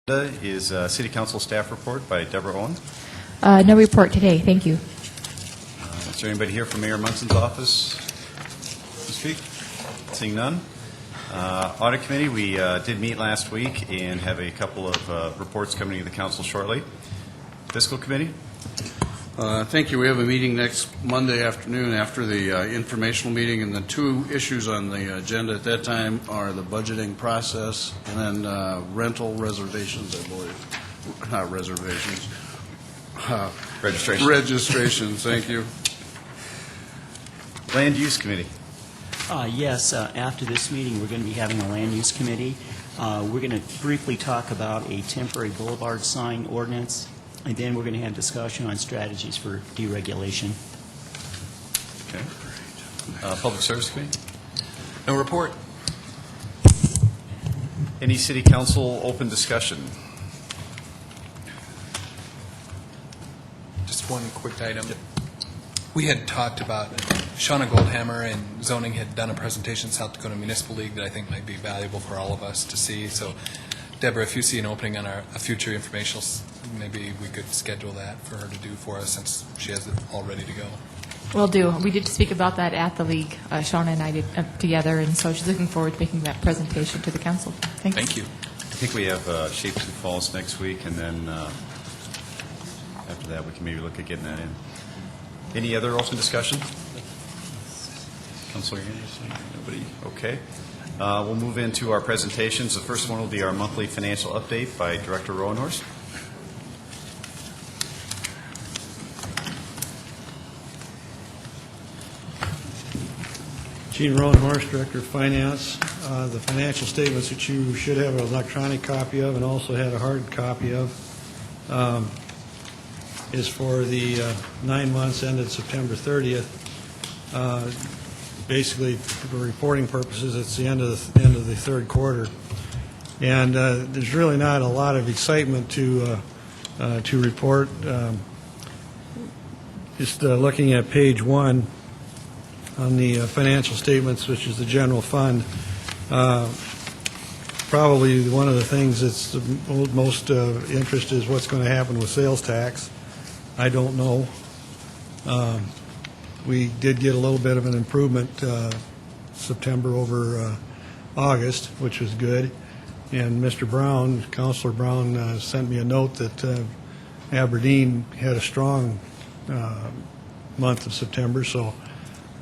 Is City Council staff report by Deborah Owen. No report today. Thank you. Is there anybody here from Mayor Munson's office to speak? Seeing none. Audit Committee, we did meet last week and have a couple of reports coming to the council shortly. Fiscal Committee. Thank you. We have a meeting next Monday afternoon after the informational meeting, and the two issues on the agenda at that time are the budgeting process and then rental reservations, I believe. Not reservations. Registration. Registrations, thank you. Land Use Committee. Yes, after this meeting, we're going to be having a Land Use Committee. We're going to briefly talk about a temporary boulevard sign ordinance, and then we're going to have discussion on strategies for deregulation. Okay. Public Service Committee. No report. Any City Council open discussion? Just one quick item. We had talked about Shauna Goldhammer and zoning had done a presentation in South Dakota Municipal League that I think might be valuable for all of us to see. So, Deborah, if you see an opening on a future informational, maybe we could schedule that for her to do for us since she has it all ready to go. Will do. We did speak about that at the league. Shauna and I did together, and so she's looking forward to making that presentation to the council. Thanks. Thank you. I think we have Sioux Falls next week, and then after that we can maybe look at getting that in. Any other open discussion? Councilor Anderson? Nobody? Okay. We'll move into our presentations. The first one will be our monthly financial update by Director Rowenhorst. Gene Rowenhorst, Director of Finance. The financial statements that you should have an electronic copy of and also had a hard copy of is for the 9 months ended September 30th. Basically, for reporting purposes, it's the end of the third quarter, and there's really not a lot of excitement to report. Just looking at page 1 on the financial statements, which is the general fund. Probably one of the things that's the most interest is what's going to happen with sales tax. I don't know. We did get a little bit of an improvement September over August, which was good. And Mr. Brown, Councilor Brown, sent me a note that Aberdeen had a strong month of September, so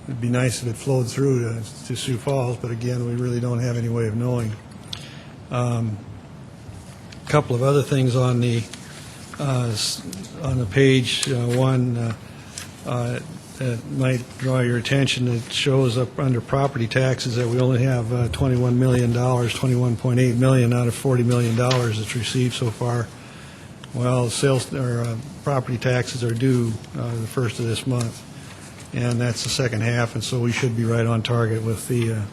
it'd be nice if it flowed through to Sioux Falls, but again, we really don't have any way of knowing. A couple of other things on the page 1 that might draw your attention. It shows up under property taxes that we only have $21 million, $21.8 million out of $40 million that's received so far. Well, sales or property taxes are due the first of this month, and that's the second half, and so we should be right on target with the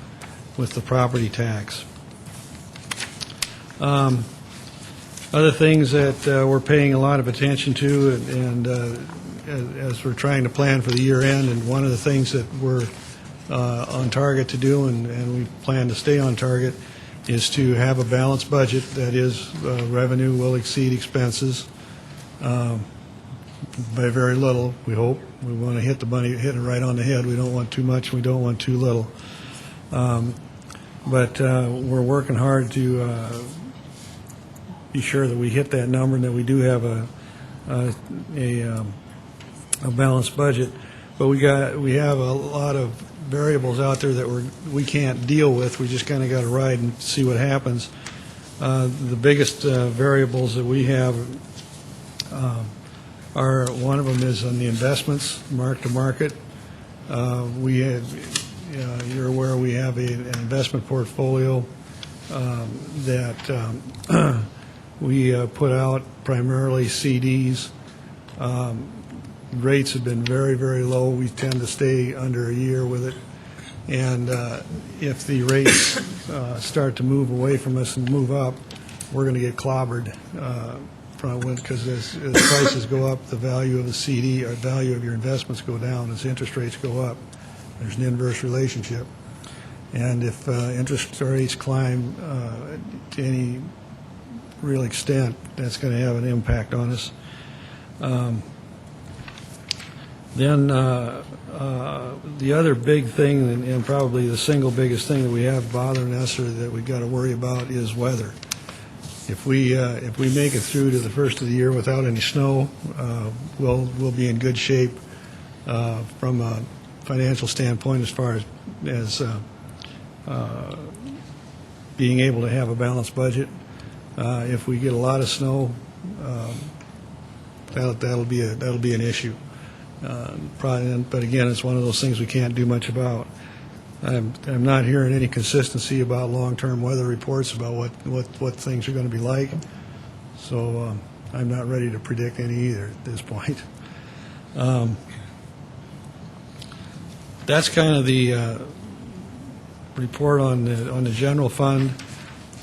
property tax. Other things that we're paying a lot of attention to, and as we're trying to plan for the year end, and one of the things that we're on target to do, and we plan to stay on target, is to have a balanced budget. That is, revenue will exceed expenses by very little, we hope. We want to hit the money, hit it right on the head. We don't want too much, we don't want too little. But we're working hard to be sure that we hit that number and that we do have a balanced budget. But we have a lot of variables out there that we can't deal with. We just kind of got to ride and see what happens. The biggest variables that we have are, one of them is on the investments, mark to market. We have, you're aware we have an investment portfolio that we put out primarily CDs. Rates have been very, very low. We tend to stay under a year with it. And if the rates start to move away from us and move up, we're going to get clobbered because as prices go up, the value of the CD or value of your investments go down. As interest rates go up, there's an inverse relationship. And if interest rates climb to any real extent, that's going to have an impact on us. Then the other big thing, and probably the single biggest thing that we have bothering us or that we've got to worry about is weather. If we make it through to the first of the year without any snow, we'll be in good shape from a financial standpoint as far as being able to have a balanced budget. If we get a lot of snow, that'll be an issue. But again, it's one of those things we can't do much about. I'm not hearing any consistency about long-term weather reports about what things are going to be like. So I'm not ready to predict any either at this point. That's kind of the report on the general fund.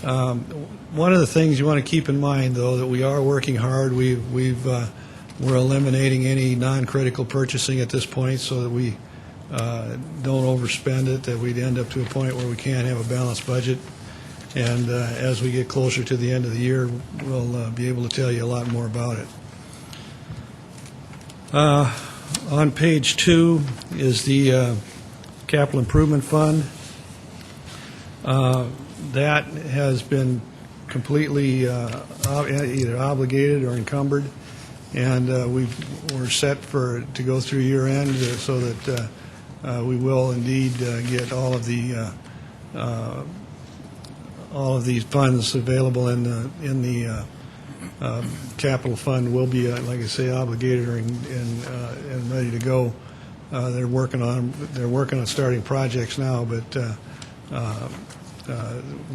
One of the things you want to keep in mind, though, that we are working hard. We're eliminating any non-critical purchasing at this point so that we don't overspend it, that we'd end up to a point where we can't have a balanced budget. And as we get closer to the end of the year, we'll be able to tell you a lot more about it. On page 2 is the capital improvement fund. That has been completely either obligated or encumbered, and we're set to go through year end so that we will indeed get all of these funds available in the capital fund will be, like I say, obligated and ready to go. They're working on starting projects now, but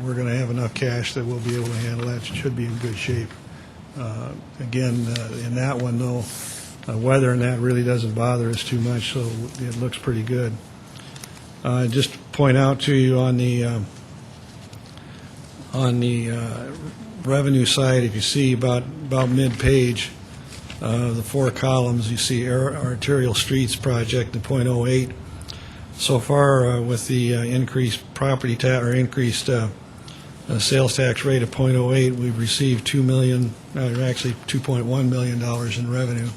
we're going to have enough cash that we'll be able to handle that. It should be in good shape. Again, in that one, though, weather and that really doesn't bother us too much, so it looks pretty good. Just to point out to you on the revenue side, if you see about mid-page, the 4 columns, you see arterial streets project at .08. So far, with the increased property tax or increased sales tax rate of .08, we've received $2.1 million in revenue.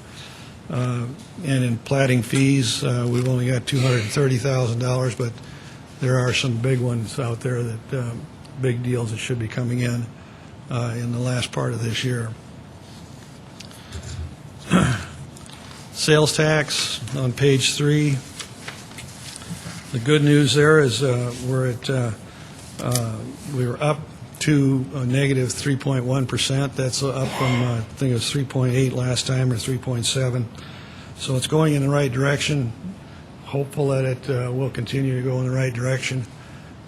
And in platting fees, we've only got $230,000, but there are some big ones out there that big deals that should be coming in the last part of this year. Sales tax on page 3. The good news there is we were up to a negative 3.1%. That's up from, I think it was 3.8 last time, or 3.7. So it's going in the right direction. Hopeful that it will continue to go in the right direction.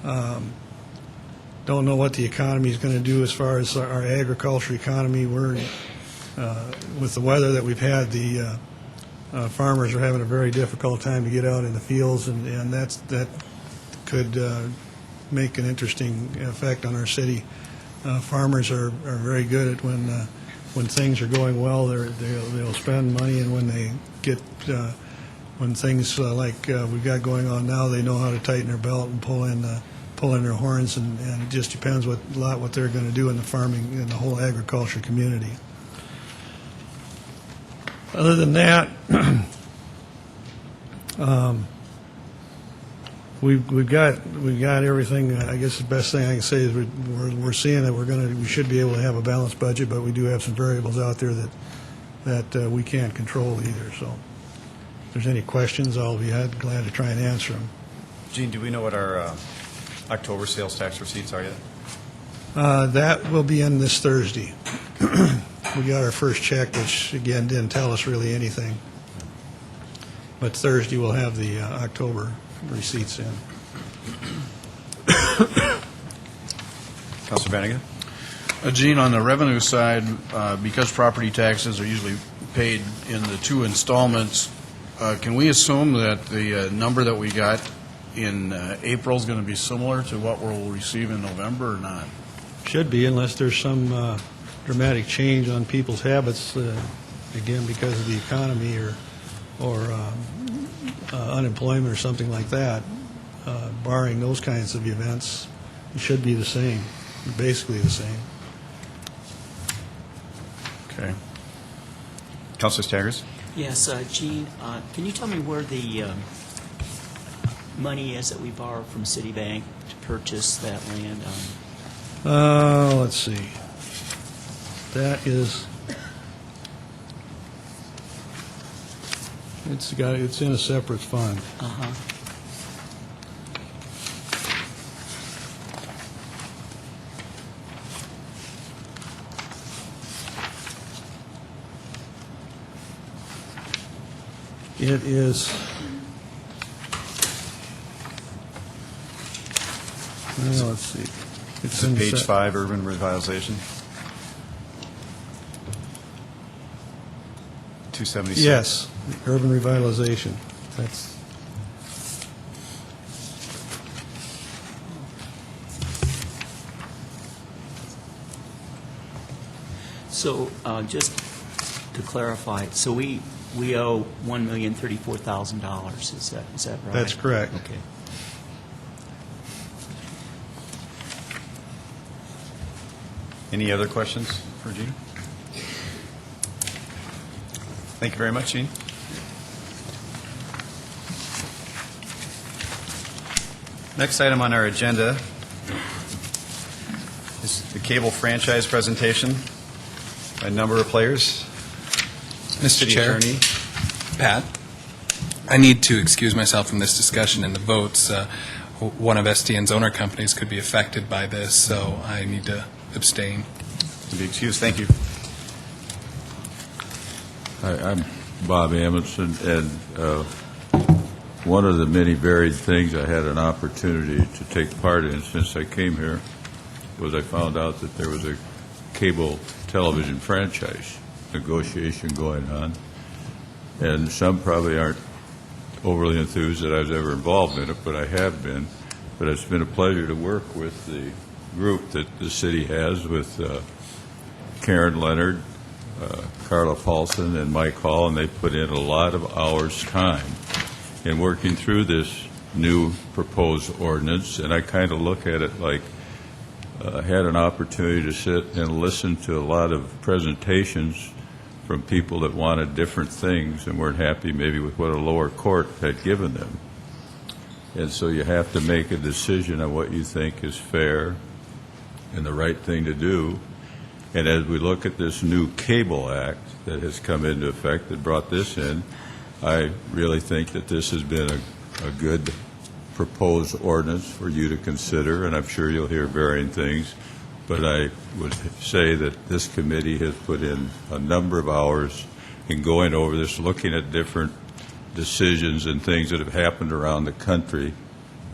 Don't know what the economy is going to do as far as our agriculture economy. We're with the weather that we've had, the farmers are having a very difficult time to get out in the fields, and that could make an interesting effect on our city. Farmers are very good at when things are going well, they'll spend money, and when they get when things like we've got going on now, they know how to tighten their belt and pull in their horns, and it just depends what they're going to do in the farming in the whole agriculture community. Other than that, we've got everything. I guess the best thing I can say is we're seeing that we should be able to have a balanced budget, but we do have some variables out there that we can't control either. So, if there's any questions, I'll be glad to try and answer them. Gene, do we know what our October sales tax receipts are yet? That will be in this Thursday. We got our first check, which, again, didn't tell us really anything. But Thursday we'll have the October receipts in. Councilor Bennigan? Gene, on the revenue side, because property taxes are usually paid in the 2 installments, can we assume that the number that we got in April is going to be similar to what we'll receive in November or not? Should be, unless there's some dramatic change on people's habits, again, because of the economy or unemployment or something like that. Barring those kinds of events, it should be the same, basically the same. Okay. Councilor Staggers? Yes, Gene, can you tell me where the money is that we borrowed from Citibank to purchase that land? Let's see. That is, it's in a separate fund. Uh-huh. It is, well, let's see. It's Is it in page se- 5, urban revitalization? 276? Yes, urban revitalization. That's, So just to clarify, so we owe $1,034,000, is that right? That's correct. Okay. Any other questions for Gene? Thank you very much, Gene. Next item on our agenda is the cable franchise presentation by a number of players. Mr. City Chair, Attorney. Pat, I need to excuse myself from this discussion and the votes. One of SDN's owner companies could be affected by this, so I need to abstain. To be excused. Thank you. Hi, I'm Bob Amundsen, and one of the many varied things I had an opportunity to take part in since I came here was I found out that there was a cable television franchise negotiation going on, and some probably aren't overly enthused that I was ever involved in it, but I have been. But it's been a pleasure to work with the group that the city has with Karen Leonard, Carla Paulson, and Mike Hall, and they put in a lot of hours' time in working through this new proposed ordinance. And I kind of look at it like I had an opportunity to sit and listen to a lot of presentations from people that wanted different things and weren't happy maybe with what a lower court had given them. And so you have to make a decision on what you think is fair and the right thing to do. And as we look at this new Cable Act that has come into effect that brought this in, I really think that this has been a good proposed ordinance for you to consider, and I'm sure you'll hear varying things. But I would say that this committee has put in a number of hours in going over this, looking at different decisions and things that have happened around the country,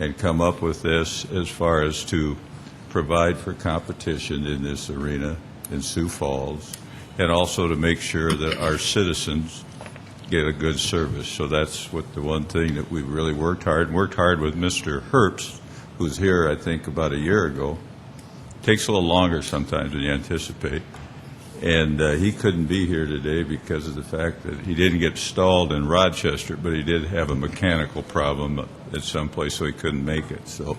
and come up with this as far as to provide for competition in this arena in Sioux Falls, and also to make sure that our citizens get a good service. So that's what the one thing that we've really worked hard with Mr. Herbst, who's here, I think, about a year ago. Takes a little longer sometimes than you anticipate. And he couldn't be here today because of the fact that he didn't get stalled in Rochester, but he did have a mechanical problem at some place, so he couldn't make it. So,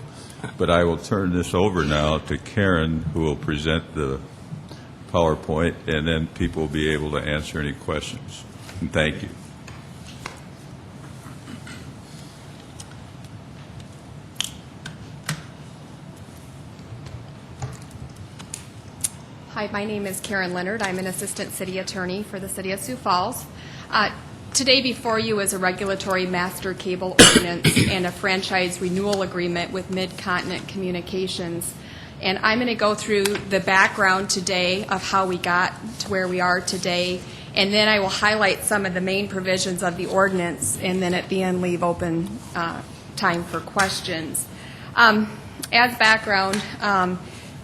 but I will turn this over now to Karen, who will present the PowerPoint, and then people will be able to answer any questions. And thank you. Hi, my name is Karen Leonard. I'm an assistant city attorney for the City of Sioux Falls. Today before you is a regulatory master cable ordinance and a franchise renewal agreement with Mid-Continent Communications. And I'm going to go through the background today of how we got to where we are today, and then I will highlight some of the main provisions of the ordinance, and then at the end leave open time for questions. As background,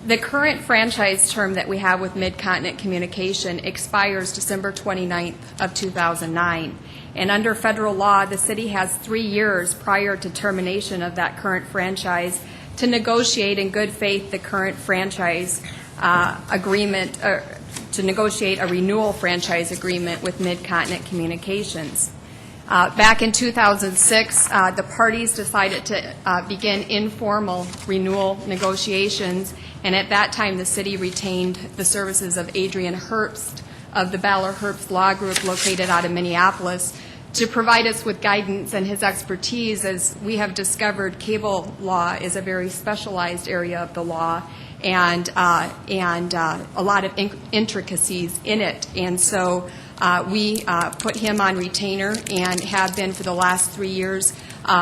the current franchise term that we have with Mid-Continent Communication expires December 29th of 2009. And under federal law, the city has 3 years prior to termination of that current franchise to negotiate in good faith the current franchise agreement, to negotiate a renewal franchise agreement with Mid-Continent Communications. Back in 2006, the parties decided to begin informal renewal negotiations, and at that time the city retained the services of Adrian Herbst, of the Baller Herbst Law Group located out of Minneapolis to provide us with guidance and his expertise. As we have discovered, cable law is a very specialized area of the law, and a lot of intricacies in it. And so we put him on retainer and have been for the last 3 years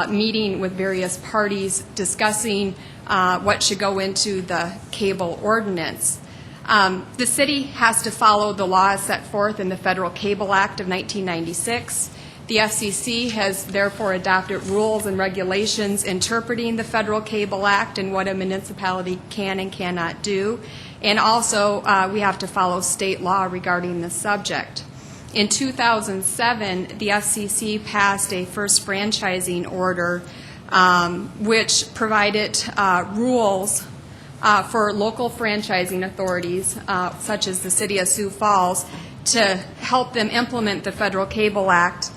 meeting with various parties discussing what should go into the cable ordinance. The city has to follow the laws set forth in the Federal Cable Act of 1996. The FCC has therefore adopted rules and regulations interpreting the Federal Cable Act and what a municipality can and cannot do. And also, we have to follow state law regarding the subject. In 2007, the FCC passed a first franchising order which provided rules for local franchising authorities, such as the City of Sioux Falls, to help them implement the Federal Cable Act.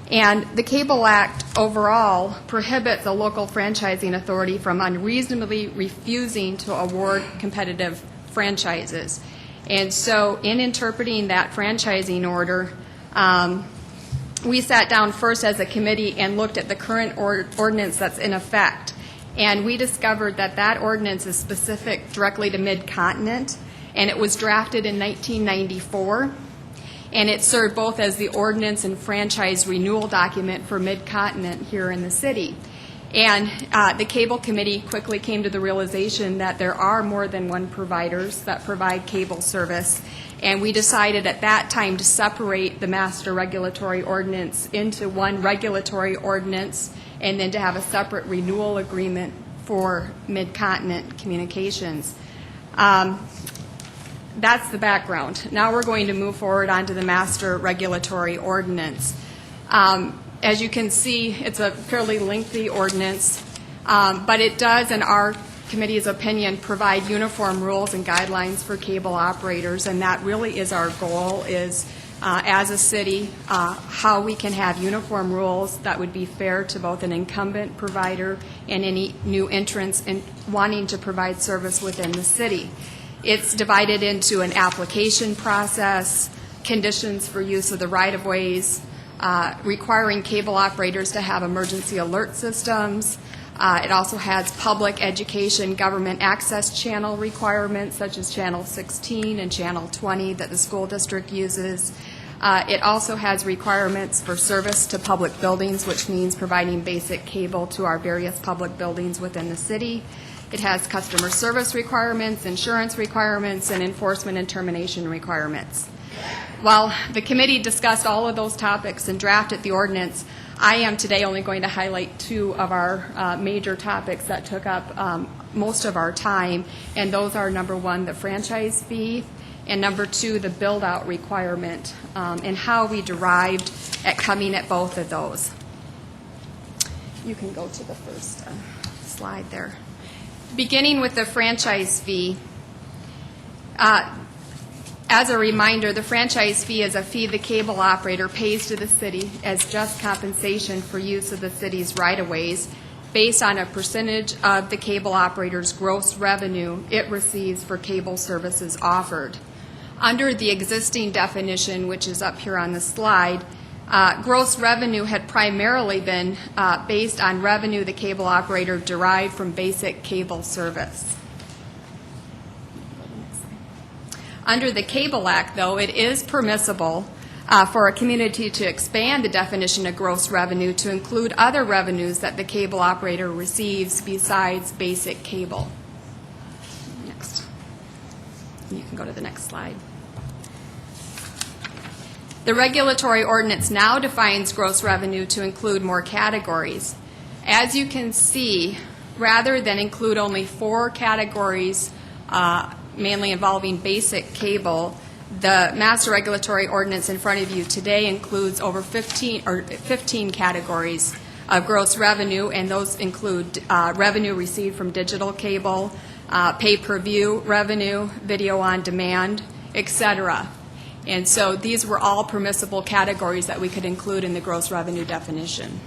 And the Cable Act overall prohibits a local franchising authority from unreasonably refusing to award competitive franchises. And so in interpreting that franchising order, we sat down first as a committee and looked at the current ordinance that's in effect. And we discovered that that ordinance is specific directly to Mid-Continent, and it was drafted in 1994. And it served both as the ordinance and franchise renewal document for Mid-Continent here in the city. And the Cable Committee quickly came to the realization that there are more than one providers that provide cable service. And we decided at that time to separate the master regulatory ordinance into one regulatory ordinance and then to have a separate renewal agreement for Mid-Continent communications. That's the background. Now we're going to move forward onto the master regulatory ordinance. As you can see, it's a fairly lengthy ordinance, but it does, in our committee's opinion, provide uniform rules and guidelines for cable operators, and that really is our goal, is as a city, how we can have uniform rules that would be fair to both an incumbent provider and any new entrants in wanting to provide service within the city. It's divided into an application process, conditions for use of the right-of-ways, requiring cable operators to have emergency alert systems. It also has public education government access channel requirements, such as Channel 16 and Channel 20 that the school district uses. It also has requirements for service to public buildings, which means providing basic cable to our various public buildings within the city. It has customer service requirements, insurance requirements, and enforcement and termination requirements. While the committee discussed all of those topics and drafted the ordinance, I am today only going to highlight two of our major topics that took up most of our time, and those are, number one, the franchise fee, and number two, the build-out requirement, and how we derived at coming at both of those. You can go to the first slide there. Beginning with the franchise fee, as a reminder, the franchise fee is a fee the cable operator pays to the city as just compensation for use of the city's right-of-ways based on a percentage of the cable operator's gross revenue it receives for cable services offered. Under the existing definition, which is up here on the slide, gross revenue had primarily been based on revenue the cable operator derived from basic cable service. Under the Cable Act, though, it is permissible for a community to expand the definition of gross revenue to include other revenues that the cable operator receives besides basic cable. Next. You can go to the next slide. The regulatory ordinance now defines gross revenue to include more categories. As you can see, rather than include only 4 categories, mainly involving basic cable, the master regulatory ordinance in front of you today includes over 15 categories of gross revenue, and those include revenue received from digital cable, pay-per-view revenue, video on demand, etc. And so these were all permissible categories that we could include in the gross revenue definition.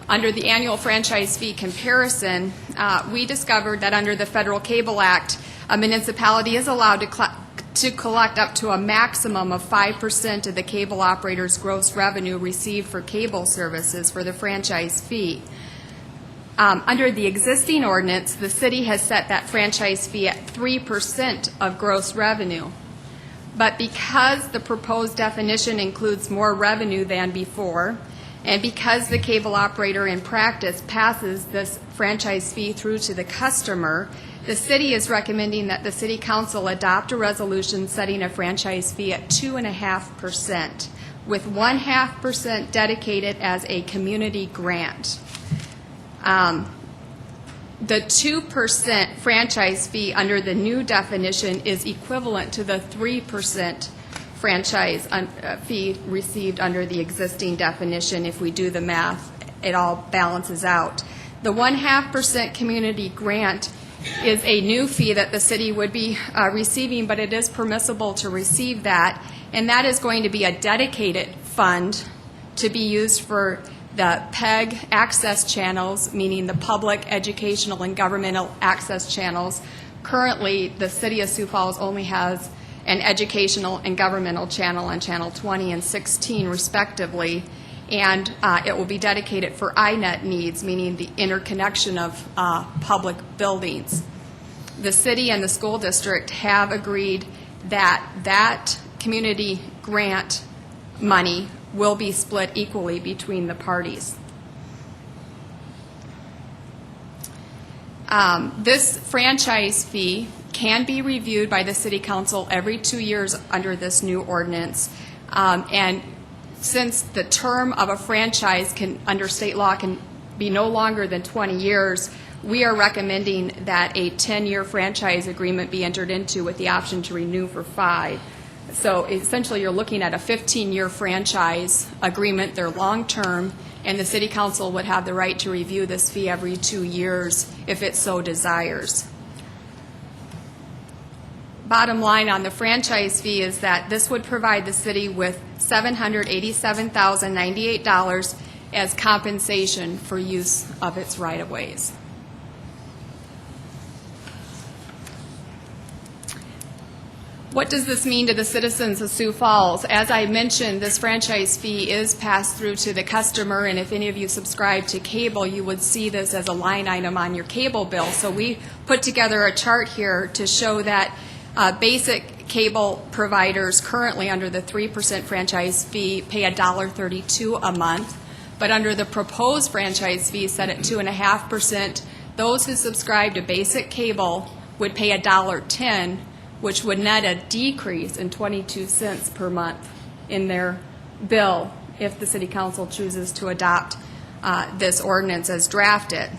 Under the annual franchise fee comparison, we discovered that under the Federal Cable Act, A municipality is allowed to collect up to a maximum of 5% of the cable operator's gross revenue received for cable services for the franchise fee. Under the existing ordinance, the city has set that franchise fee at 3% of gross revenue. But because the proposed definition includes more revenue than before, and because the cable operator in practice passes this franchise fee through to the customer, the city is recommending that the City Council adopt a resolution setting a franchise fee at 2.5%, with 0.5% dedicated as a community grant. The 2% franchise fee under the new definition is equivalent to the 3% franchise fee received under the existing definition. If we do the math, it all balances out. The 0.5% community grant is a new fee that the city would be receiving, but it is permissible to receive that, and that is going to be a dedicated fund to be used for the PEG access channels, meaning the public, educational, and governmental access channels. Currently, the City of Sioux Falls only has an educational and governmental channel on Channel 20 and 16, respectively, and it will be dedicated for INET needs, meaning the interconnection of public buildings. The city and the school district have agreed that that community grant money will be split equally between the parties. This franchise fee can be reviewed by the City Council every 2 years under this new ordinance. And since the term of a franchise under state law can be no longer than 20 years, we are recommending that a 10-year franchise agreement be entered into with the option to renew for 5. So essentially, you're looking at a 15-year franchise agreement. They're long-term, and the City Council would have the right to review this fee every 2 years if it so desires. Bottom line on the franchise fee is that this would provide the city with $787,098 as compensation for use of its right-of-ways. What does this mean to the citizens of Sioux Falls? As I mentioned, this franchise fee is passed through to the customer, and if any of you subscribe to cable, you would see this as a line item on your cable bill. So we put together a chart here to show that basic cable providers currently under the 3% franchise fee pay $1.32 a month, but under the proposed franchise fee set at 2.5%, those who subscribe to basic cable would pay $1.10, which would net a decrease in 22 cents per month in their bill if the City Council chooses to adopt this ordinance as drafted.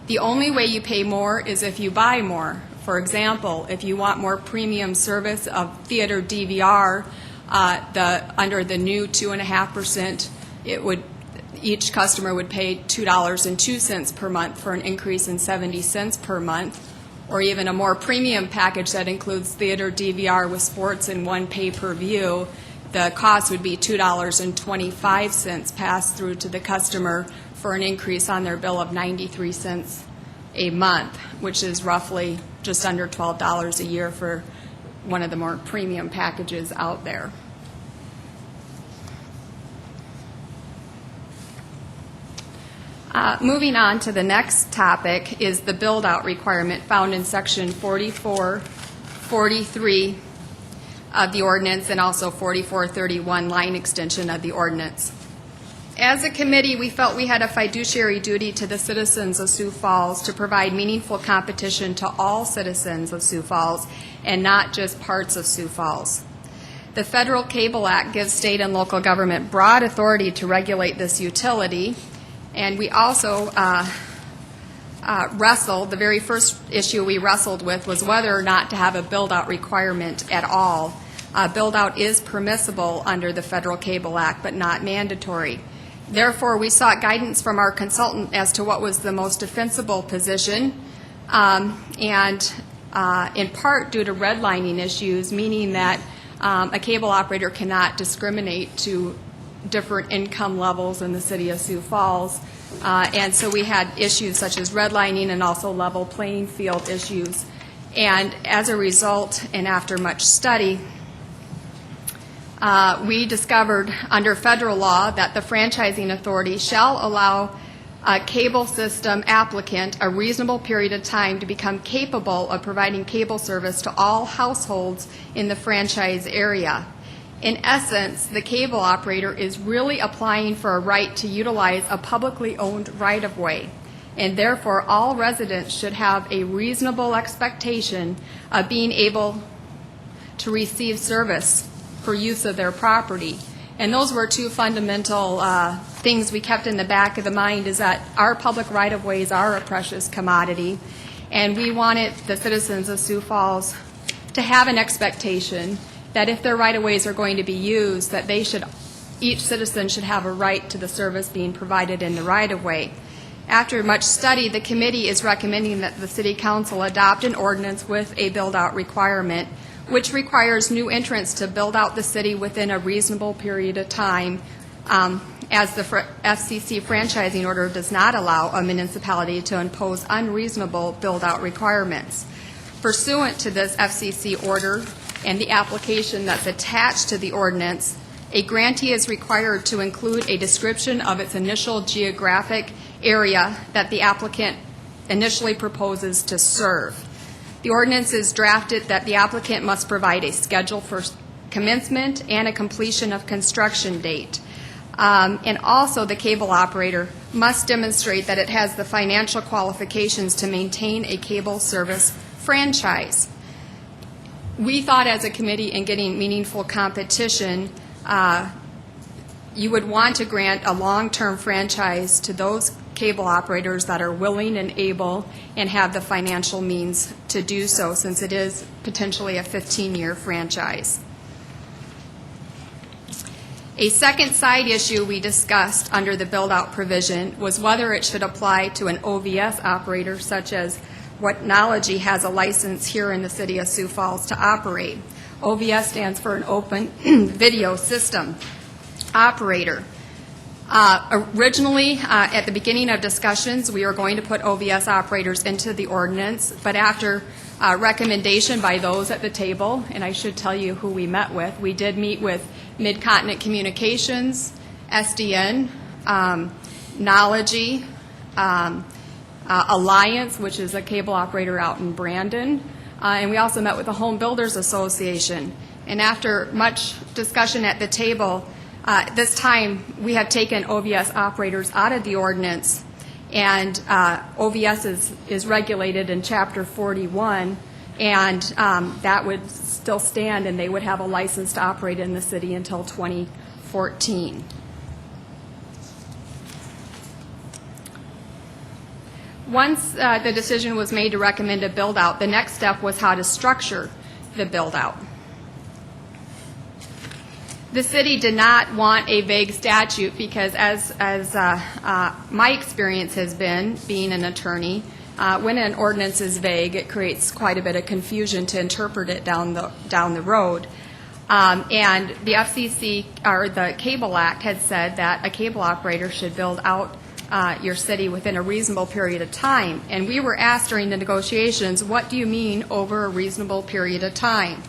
The only way you pay more is if you buy more. For example, if you want more premium service of theater DVR, under the new 2.5%, each customer would pay $2.02 per month for an increase in 70 cents per month. Or even a more premium package that includes theater DVR with sports and one pay-per-view, the cost would be $2.25 passed through to the customer for an increase on their bill of 93 cents a month, which is roughly just under $12 a year for one of the more premium packages out there. Moving on to the next topic is the build-out requirement found in Section 4443 of the ordinance and also 4431 line extension of the ordinance. As a committee, we felt we had a fiduciary duty to the citizens of Sioux Falls to provide meaningful competition to all citizens of Sioux Falls and not just parts of Sioux Falls. The Federal Cable Act gives state and local government broad authority to regulate this utility. And we also wrestled, the very first issue we wrestled with was whether or not to have a build-out requirement at all. Build-out is permissible under the Federal Cable Act, but not mandatory. Therefore, we sought guidance from our consultant as to what was the most defensible position, and in part due to redlining issues, meaning that a cable operator cannot discriminate to different income levels in the City of Sioux Falls. And so we had issues such as redlining and also level playing field issues. And as a result, and after much study, we discovered under federal law that the franchising authority shall allow a cable system applicant a reasonable period of time to become capable of providing cable service to all households in the franchise area. In essence, the cable operator is really applying for a right to utilize a publicly owned right-of-way, and therefore all residents should have a reasonable expectation of being able to receive service for use of their property. And those were two fundamental things we kept in the back of the mind, is that our public right-of-ways are a precious commodity, and we wanted the citizens of Sioux Falls to have an expectation that if their right-of-ways are going to be used, that each citizen should have a right to the service being provided in the right-of-way. After much study, the committee is recommending that the City Council adopt an ordinance with a build-out requirement, which requires new entrants to build out the city within a reasonable period of time, as the FCC franchising order does not allow a municipality to impose unreasonable build-out requirements. Pursuant to this FCC order and the application that's attached to the ordinance, a grantee is required to include a description of its initial geographic area that the applicant initially proposes to serve. The ordinance is drafted that the applicant must provide a schedule for commencement and a completion of construction date. And also the cable operator must demonstrate that it has the financial qualifications to maintain a cable service franchise. We thought as a committee, in getting meaningful competition, you would want to grant a long-term franchise to those cable operators that are willing and able and have the financial means to do so, since it is potentially a 15-year franchise. A second side issue we discussed under the build-out provision was whether it should apply to an OVS operator, such as what Technology has a license here in the City of Sioux Falls to operate. OVS stands for an Open Video System Operator. Originally, at the beginning of discussions, we were going to put OVS operators into the ordinance, but after recommendation by those at the table, and I should tell you who we met with, we did meet with Mid-Continent Communications, SDN, Technology, Alliance, which is a cable operator out in Brandon, and we also met with the Home Builders Association. And after much discussion at the table, this time we have taken OVS operators out of the ordinance, and OVS is regulated in Chapter 41, and that would still stand, and they would have a license to operate in the city until 2014. Once the decision was made to recommend a build-out, the next step was how to structure the build-out. The city did not want a vague statute because, as my experience has been, being an attorney, when an ordinance is vague, it creates quite a bit of confusion to interpret it down the road. And the FCC, or the Cable Act, had said that a cable operator should build out your city within a reasonable period of time. And we were asked during the negotiations, what do you mean over a reasonable period of time?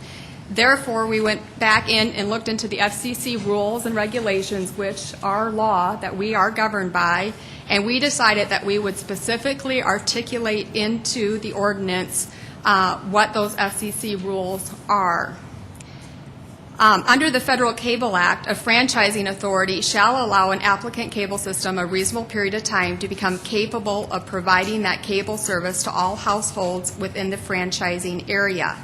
Therefore, we went back in and looked into the FCC rules and regulations, which are law that we are governed by, and we decided that we would specifically articulate into the ordinance what those FCC rules are. Under the Federal Cable Act, a franchising authority shall allow an applicant cable system a reasonable period of time to become capable of providing that cable service to all households within the franchising area.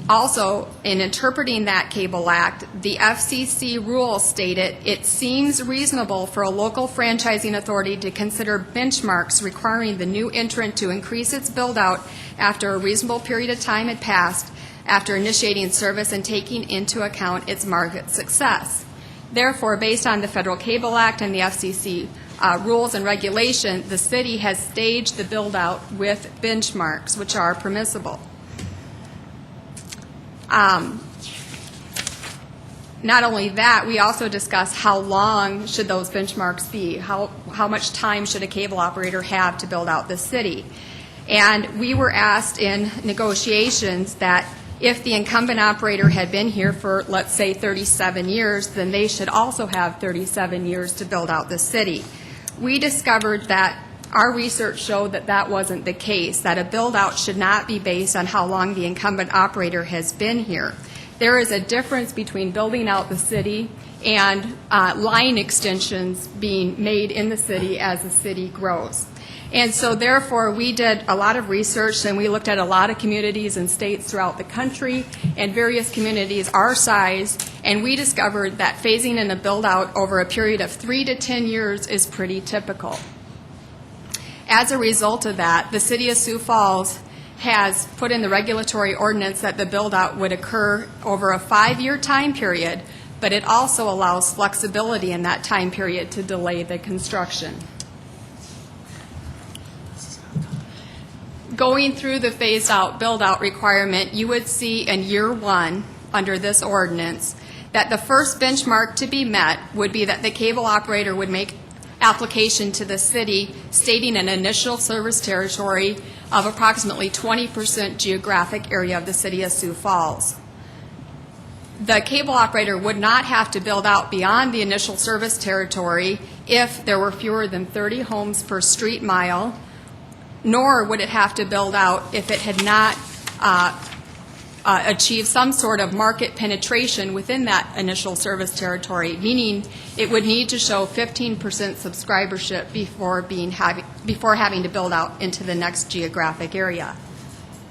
Also, in interpreting that Cable Act, the FCC rules stated it seems reasonable for a local franchising authority to consider benchmarks requiring the new entrant to increase its build-out after a reasonable period of time had passed after initiating service and taking into account its market success. Therefore, based on the Federal Cable Act and the FCC rules and regulation, the city has staged the build-out with benchmarks, which are permissible. Not only that, we also discussed how long should those benchmarks be, how much time should a cable operator have to build out the city. And we were asked in negotiations that if the incumbent operator had been here for, let's say, 37 years, then they should also have 37 years to build out the city. We discovered that our research showed that that wasn't the case, that a build-out should not be based on how long the incumbent operator has been here. There is a difference between building out the city and line extensions being made in the city as the city grows. And so therefore, we did a lot of research, and we looked at a lot of communities and states throughout the country and various communities our size, and we discovered that phasing in a build-out over a period of 3 to 10 years is pretty typical. As a result of that, the City of Sioux Falls has put in the regulatory ordinance that the build-out would occur over a 5-year time period, but it also allows flexibility in that time period to delay the construction. Going through the phase-out, build-out requirement, you would see in year 1 under this ordinance that the first benchmark to be met would be that the cable operator would make application to the city stating an initial service territory of approximately 20% geographic area of the City of Sioux Falls. The cable operator would not have to build out beyond the initial service territory if there were fewer than 30 homes per street mile, nor would it have to build out if it had not achieved some sort of market penetration within that initial service territory, meaning it would need to show 15% subscribership before having to build out into the next geographic area.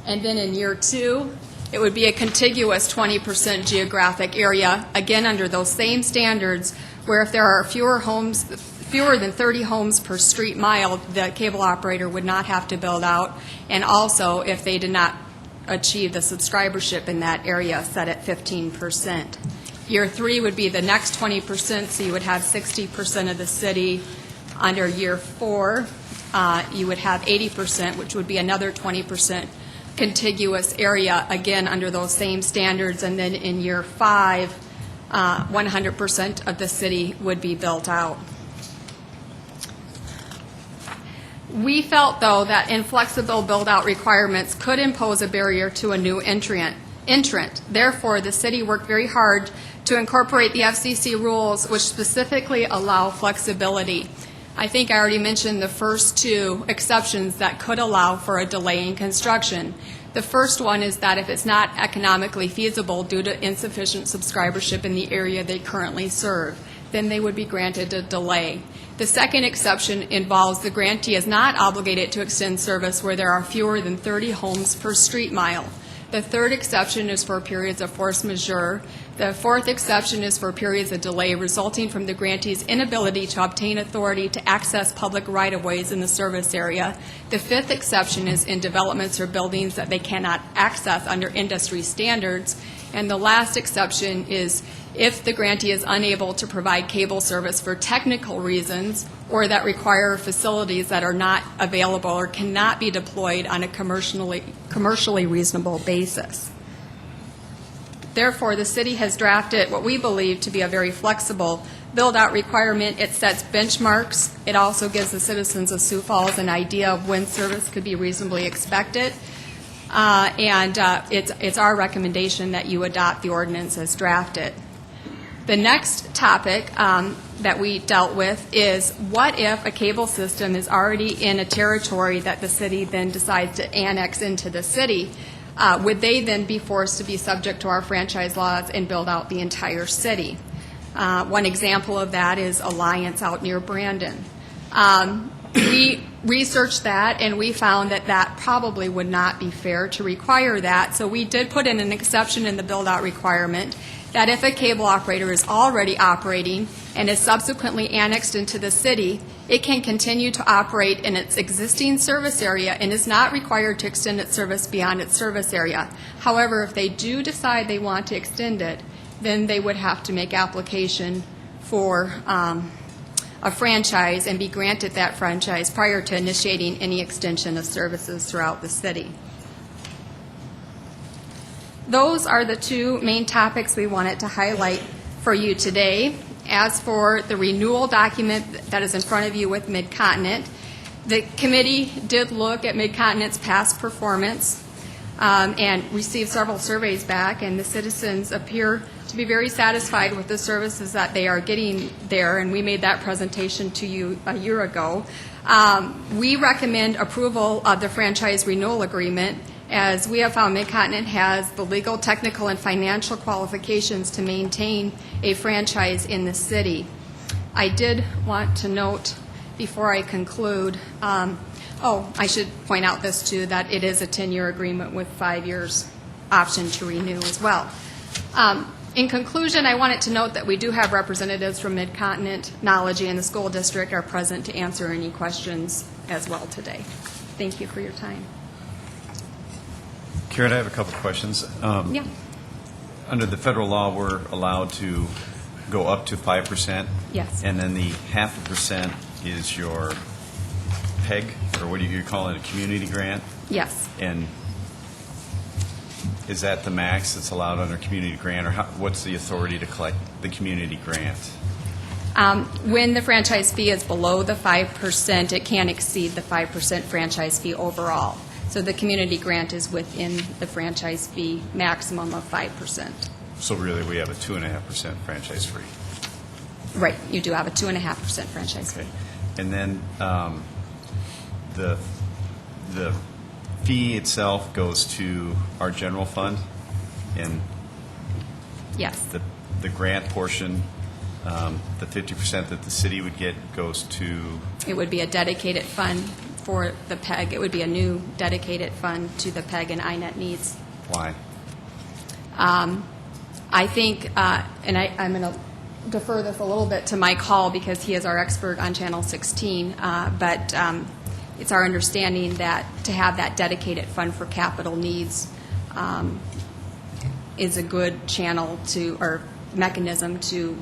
And then in year 2, it would be a contiguous 20% geographic area, again under those same standards, where if there are fewer than 30 homes per street mile, the cable operator would not have to build out, and also if they did not achieve the subscribership in that area set at 15%. Year 3 would be the next 20%, so you would have 60% of the city. Under year 4, you would have 80%, which would be another 20% contiguous area, again under those same standards. And then in year 5, 100% of the city would be built out. We felt, though, that inflexible build-out requirements could impose a barrier to a new entrant. Therefore, the city worked very hard to incorporate the FCC rules, which specifically allow flexibility. I think I already mentioned the first 2 exceptions that could allow for a delay in construction. The first one is that if it's not economically feasible due to insufficient subscribership in the area they currently serve, then they would be granted a delay. The second exception involves the grantee is not obligated to extend service where there are fewer than 30 homes per street mile. The third exception is for periods of force majeure. The fourth exception is for periods of delay resulting from the grantee's inability to obtain authority to access public right-of-ways in the service area. The fifth exception is in developments or buildings that they cannot access under industry standards. And the last exception is if the grantee is unable to provide cable service for technical reasons or that require facilities that are not available or cannot be deployed on a commercially reasonable basis. Therefore, the city has drafted what we believe to be a very flexible build-out requirement. It sets benchmarks. It also gives the citizens of Sioux Falls an idea of when service could be reasonably expected. It's our recommendation that you adopt the ordinance as drafted. The next topic that we dealt with is what if a cable system is already in a territory that the city then decides to annex into the city? Would they then be forced to be subject to our franchise laws and build out the entire city? One example of that is Alliance out near Brandon. We researched that, and we found that that probably would not be fair to require that. So we did put in an exception in the build-out requirement that if a cable operator is already operating and is subsequently annexed into the city, it can continue to operate in its existing service area and is not required to extend its service beyond its service area. However, if they do decide they want to extend it, then they would have to make application for a franchise and be granted that franchise prior to initiating any extension of services throughout the city. Those are the 2 main topics we wanted to highlight for you today. As for the renewal document that is in front of you with Mid-Continent, The committee did look at Mid-Continent's past performance and received several surveys back, and the citizens appear to be very satisfied with the services that they are getting there, and we made that presentation to you a year ago. We recommend approval of the franchise renewal agreement, as we have found Mid-Continent has the legal, technical, and financial qualifications to maintain a franchise in the city. I did want to note before I conclude, I should point out this too, that it is a 10-year agreement with 5 years option to renew as well. In conclusion, I wanted to note that we do have representatives from Mid-Continent, Knology, and the school district are present to answer any questions as well today. Thank you for your time. Karen, I have a couple of questions. Yeah. Under the federal law, we're allowed to go up to 5%. Yes. And then the 0.5% is your PEG, or what do you call it, a community grant? Yes. And is that the max that's allowed under community grant, or what's the authority to collect the community grant? When the franchise fee is below the 5%, it can't exceed the 5% franchise fee overall. So the community grant is within the franchise fee maximum of 5%. So really, we have a 2.5% franchise fee. Right, you do have a 2.5% franchise fee. Okay. And then the fee itself goes to our general fund, and Yes. the grant portion, the 50% that the city would get goes to, It would be a dedicated fund for the PEG. It would be a new dedicated fund to the PEG and INET needs. why? I think, and I'm going to defer this a little bit to Mike Hall because he is our expert on Channel 16, but it's our understanding that to have that dedicated fund for capital needs is a good channel to, or mechanism to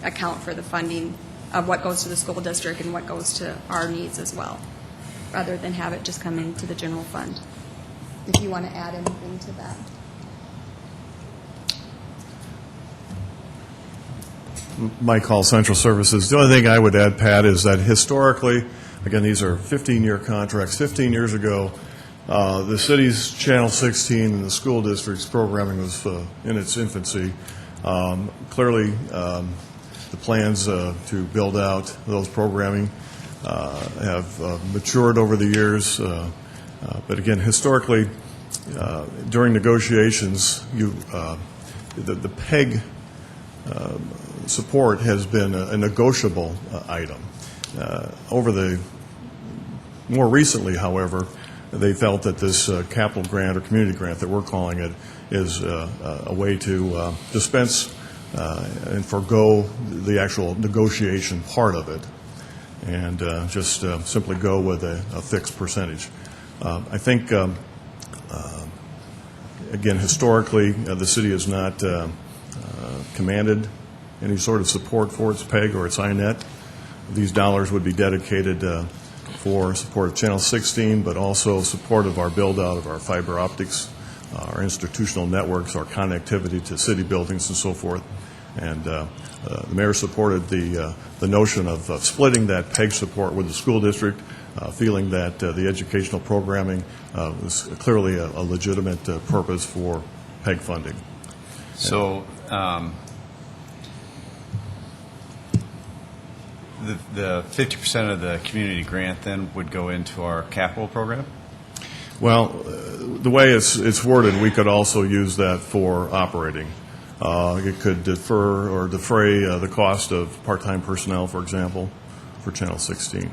account for the funding of what goes to the school district and what goes to our needs as well, rather than have it just come into the general fund. If you want to add anything to that. Mike Hall, Central Services. The only thing I would add, Pat, is that historically, again, these are 15-year contracts. 15 years ago, the city's Channel 16 and the school district's programming was in its infancy. Clearly, the plans to build out those programming have matured over the years. But again, historically, during negotiations, the PEG support has been a negotiable item. More recently, however, they felt that this capital grant or community grant that we're calling it is a way to dispense and forego the actual negotiation part of it and just simply go with a fixed percentage. I think, again, historically, the city has not commanded any sort of support for its PEG or its INET. These dollars would be dedicated for support of Channel 16, but also support of our build-out of our fiber optics, our institutional networks, our connectivity to city buildings and so forth. And the mayor supported the notion of splitting that PEG support with the school district, feeling that the educational programming was clearly a legitimate purpose for PEG funding. So the 50% of the community grant then would go into our capital program? Well, the way it's worded, we could also use that for operating. It could defer or defray the cost of part-time personnel, for example, for Channel 16.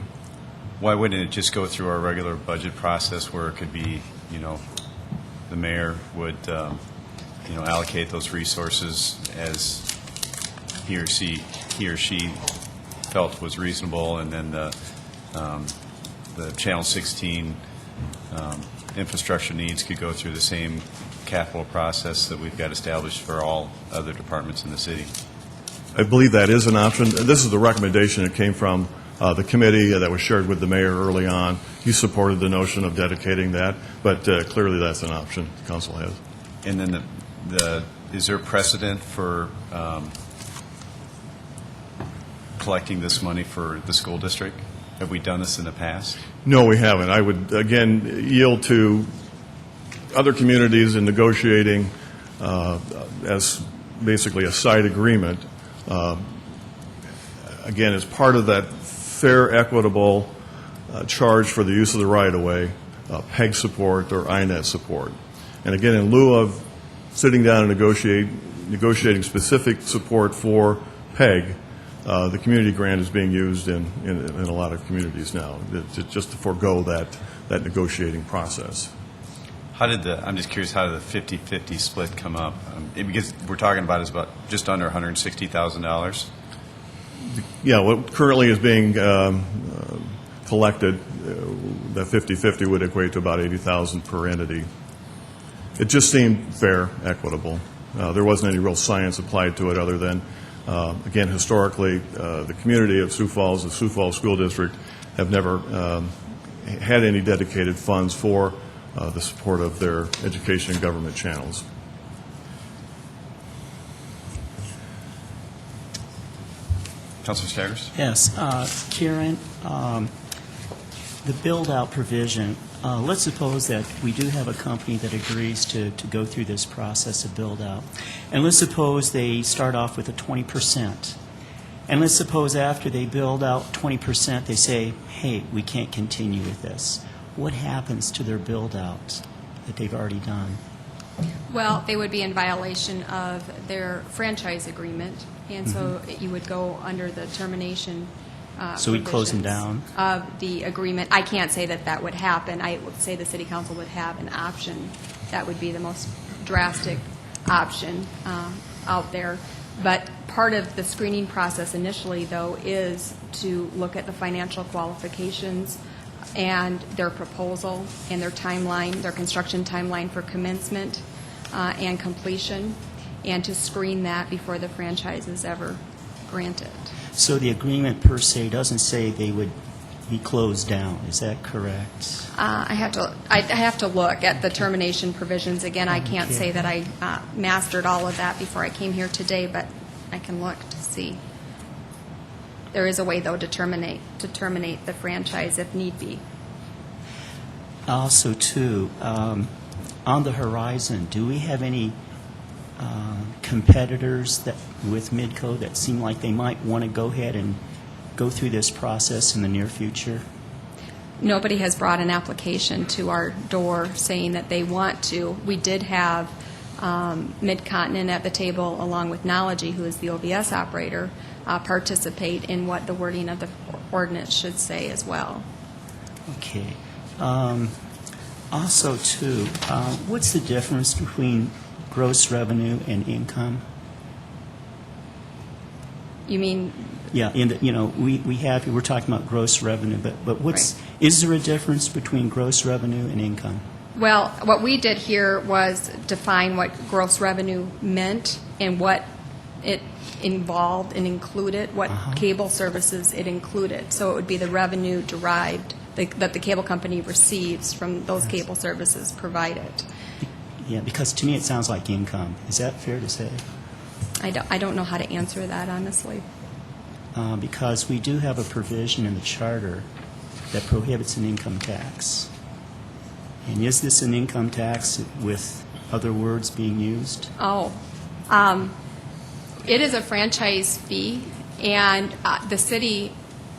Why wouldn't it just go through our regular budget process where it could be, the mayor would, allocate those resources as he or she felt was reasonable, and then the Channel 16 infrastructure needs could go through the same capital process that we've got established for all other departments in the city? I believe that is an option. This is the recommendation that came from the committee that was shared with the mayor early on. He supported the notion of dedicating that, but clearly that's an option the council has. And then is there precedent for collecting this money for the school district? Have we done this in the past? No, we haven't. I would, again, yield to other communities in negotiating as basically a side agreement. Again, as part of that fair, equitable charge for the use of the right-of-way, PEG support or INET support. And again, in lieu of sitting down and negotiating specific support for PEG, the community grant is being used in a lot of communities now, just to forego that negotiating process. I'm just curious, how did the 50-50 split come up? Because we're talking about is about just under $160,000. Yeah, what currently is being collected, that 50-50 would equate to about $80,000 per entity. It just seemed fair, equitable. There wasn't any real science applied to it other than, again, historically, the community of Sioux Falls, the Sioux Falls School District, have never had any dedicated funds for the support of their education and government channels. Councilor Staggers? Yes. Karen, the build-out provision, let's suppose that we do have a company that agrees to go through this process of build-out. And let's suppose they start off with a 20%. And let's suppose after they build out 20%, they say, hey, we can't continue with this. What happens to their build-out that they've already done? Well, they would be in violation of their franchise agreement, and so you would go under the termination So we'd close them provisions down? of the agreement. I can't say that that would happen. I would say the city council would have an option. That would be the most drastic option out there. But part of the screening process initially, though, is to look at the financial qualifications and their proposal and their timeline, their construction timeline for commencement and completion, and to screen that before the franchise is ever granted. So the agreement per se doesn't say they would be closed down. Is that correct? I have to look at the termination provisions. Again, I can't Okay. say that I mastered all of that before I came here today, but I can look to see. There is a way, though, to terminate the franchise if need be. Also, too, on the horizon, do we have any competitors that with Midco that seem like they might want to go ahead and go through this process in the near future? Nobody has brought an application to our door saying that they want to. We did have Mid-Continent at the table, along with Knology, who is the OBS operator, participate in what the wording of the ordinance should say as well. Okay. Also, too, what's the difference between gross revenue and income? You mean, Yeah, we're talking about gross revenue, but Right. is there a difference between gross revenue and income? well, what we did here was define what gross revenue meant and what it involved and included, what cable services it included. So it would be the revenue derived that the cable company receives from those cable services provided. Yeah, because to me it sounds like income. Is that fair to say? I don't know how to answer that, honestly. Because we do have a provision in the charter that prohibits an income tax. And is this an income tax with other words being used? Oh, it is a franchise fee, and the city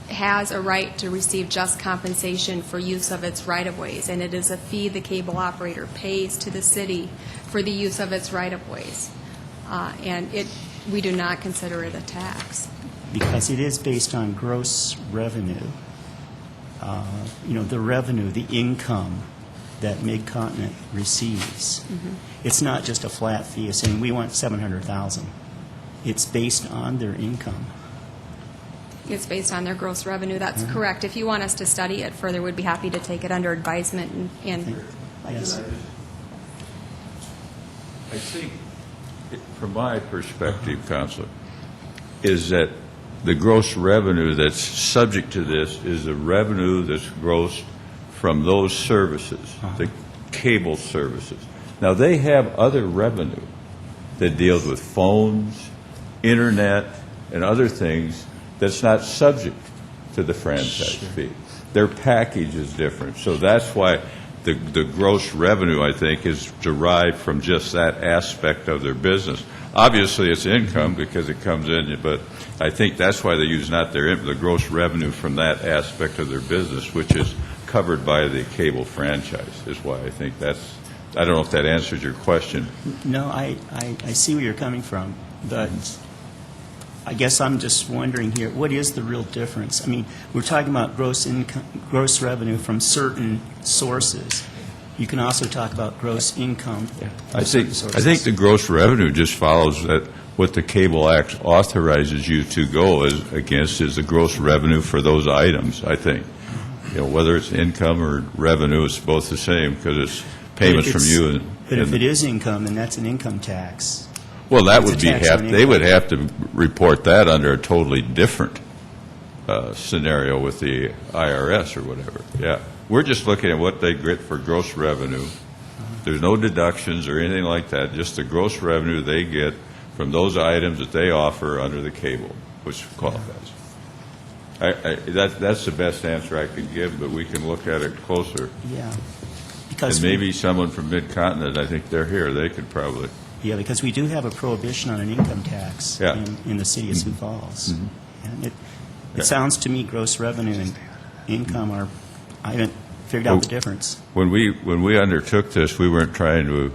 has a right to receive just compensation for use of its right-of-ways, and it is a fee the cable operator pays to the city for the use of its right-of-ways. And we do not consider it a tax. Because it is based on gross revenue. The revenue, the income that Mid-Continent receives. It's not just a flat fee of saying, we want $700,000. It's based on their income. It's based on their gross revenue. That's correct. If you want us to study it further, we'd be happy to take it under advisement and Yes. I think, from my perspective, Counselor, is that the gross revenue that's subject to this is the revenue that's grossed from those services, the cable services. Now, they have other revenue that deals with phones, internet, and other things that's not subject to the franchise fee. Their package is different. So that's why the gross revenue, I think, is derived from just that aspect of their business. Obviously, it's income because it comes in, but I think that's why they use not the gross revenue from that aspect of their business, which is covered by the cable franchise, is why I think that's, I don't know if that answers your question. No, I see where you're coming from, but I guess I'm just wondering here, what is the real difference? I mean, we're talking about gross income, gross revenue from certain sources. You can also talk about gross income from certain sources. I think the gross revenue just follows that what the Cable Act authorizes you to go against is the gross revenue for those items, I think. You know, whether it's income or revenue, it's both the same because it's payments from you. But if it is income, then that's an income tax. Well, that It's would a be, tax on they would income. have to report that under a totally different scenario with the IRS or whatever. Yeah. We're just looking at what they get for gross revenue. There's no deductions or anything like that, just the gross revenue they get from those items that they offer under the cable, which qualifies. That's the best answer I could give, but we can look at it closer. Yeah. And maybe someone from Mid-Continent, I think they're here, they could probably. Yeah, because we do have a prohibition on an income tax in the city of Sioux Falls. And it sounds to me gross revenue and income are, I haven't figured out the difference. When we undertook this, we weren't trying to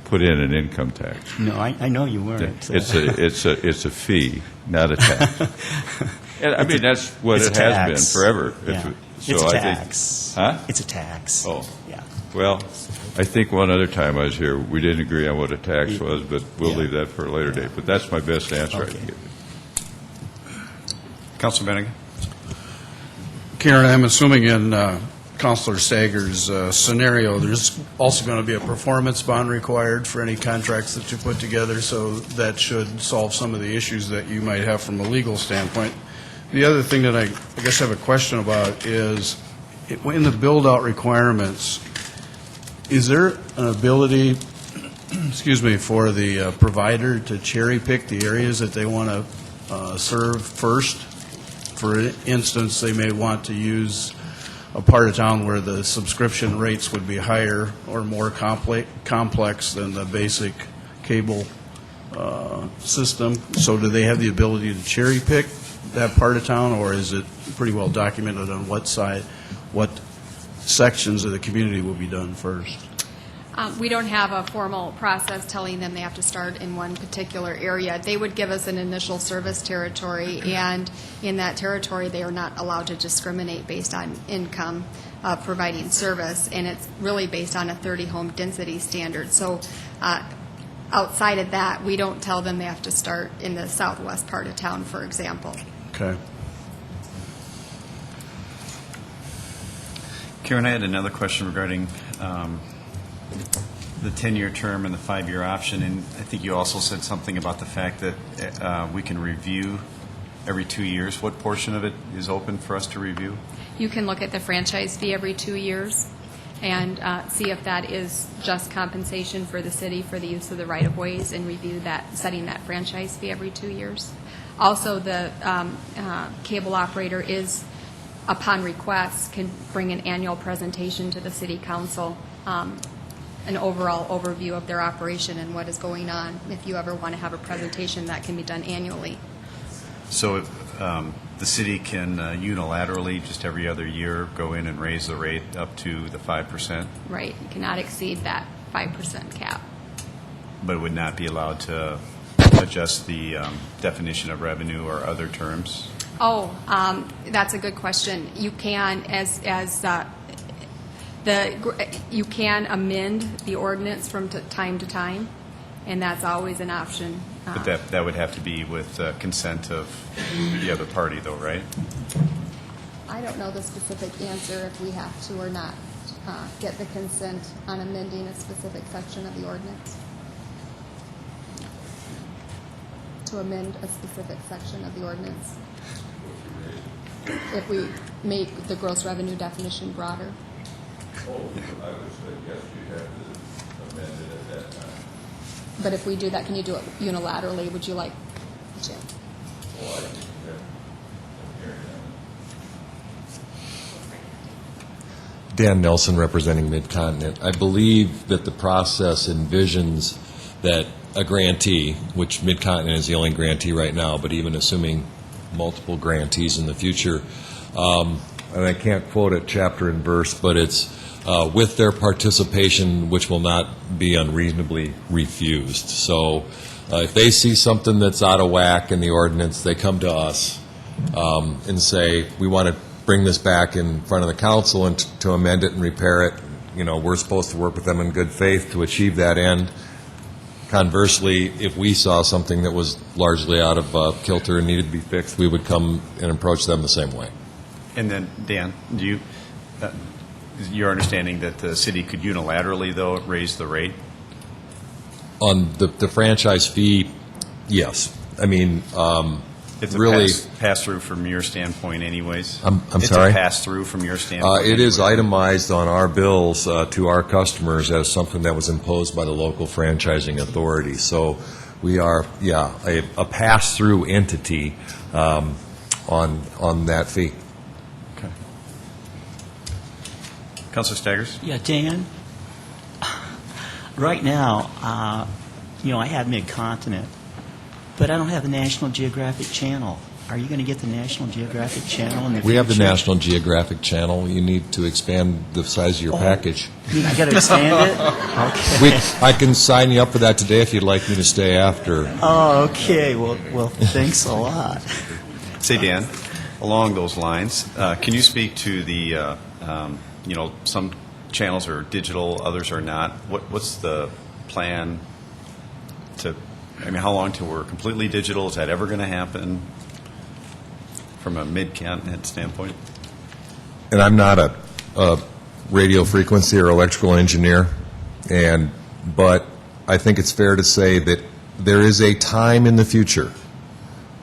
put in an income tax. No, I know you weren't. It's a fee, not a tax. And, I mean, that's what It's it a has tax. been forever. Yeah. So It's a I think- tax. Huh? It's a tax. Oh. Yeah. Well, I think one other time I was here, we didn't agree on what a tax was, but we'll Yeah. leave that for a later date. But that's my best answer I Okay. can give you. Councilor Bennigan? Karen, I'm assuming in Councilor Sager's scenario, there's also going to be a performance bond required for any contracts that you put together, so that should solve some of the issues that you might have from a legal standpoint. The other thing that I guess I have a question about is, in the build-out requirements, is there an ability, excuse me, for the provider to cherry-pick the areas that they want to serve first? For instance, they may want to use a part of town where the subscription rates would be higher or more complex than the basic cable system. So do they have the ability to cherry-pick that part of town, or is it pretty well documented on what side, what sections of the community will be done first? We don't have a formal process telling them they have to start in one particular area. They would give us an initial service territory, and in that territory, they are not allowed to discriminate based on income providing service, and it's really based on a 30-home density standard. So outside of that, we don't tell them they have to start in the southwest part of town, for example. Okay. Karen, I had another question regarding the 10-year term and the 5-year option, and I think you also said something about the fact that we can review every 2 years. What portion of it is open for us to review? You can look at the franchise fee every 2 years and see if that is just compensation for the city for the use of the right-of-ways, and review that, setting that franchise fee every 2 years. Also, the cable operator is, upon request, can bring an annual presentation to the city council, an overall overview of their operation and what is going on. If you ever want to have a presentation, that can be done annually. So the city can unilaterally, just every other year, go in and raise the rate up to the 5%, Right. You cannot exceed that 5% cap. but would not be allowed to adjust the definition of revenue or other terms? Oh, that's a good question. You can, you can amend the ordinance from time to time, and that's always an option. But that would have to be with consent of the other party, though, right? I don't know the specific answer if we have to or not get the consent on amending a specific section of the ordinance. To amend a specific section of the ordinance. If we make the gross revenue definition broader. Oh, I would say yes, you have to amend it at that time. But if we do that, can you do it unilaterally? Would you like, Jim? Oh, I think that. Dan Nelson, representing Mid-Continent. I believe that the process envisions that a grantee, which Mid-Continent is the only grantee right now, but even assuming multiple grantees in the future, and I can't quote it chapter and verse, but it's with their participation, which will not be unreasonably refused. So if they see something that's out of whack in the ordinance, they come to us and say, we want to bring this back in front of the council and to amend it and repair it. You know, we're supposed to work with them in good faith to achieve that end. Conversely, if we saw something that was largely out of kilter and needed to be fixed, we would come and approach them the same way. And then, Dan, do you, your understanding that the city could unilaterally, though, raise the rate? On the franchise fee, yes. I mean, It's really, a pass-through from your standpoint anyways? I'm It's sorry? a pass-through from your standpoint? it is anyways? itemized on our bills to our customers as something that was imposed by the local franchising authority. So we are, a pass-through entity on that fee. Okay. Councilor Staggers? Yeah, Dan, right now, I have Mid-Continent, but I don't have the National Geographic Channel. Are you going to get the National Geographic Channel in the future? We have the National Geographic Channel. You need to expand the size of your package. I got to expand it? Okay. I can sign you up for that today if you'd like me to stay after. Oh, okay. Well, thanks a lot. Say, Dan, along those lines, can you speak to the, some channels are digital, others are not. What's the plan how long till we're completely digital? Is that ever going to happen from a Mid-Continent standpoint? And I'm not a radio frequency or electrical engineer, but I think it's fair to say that there is a time in the future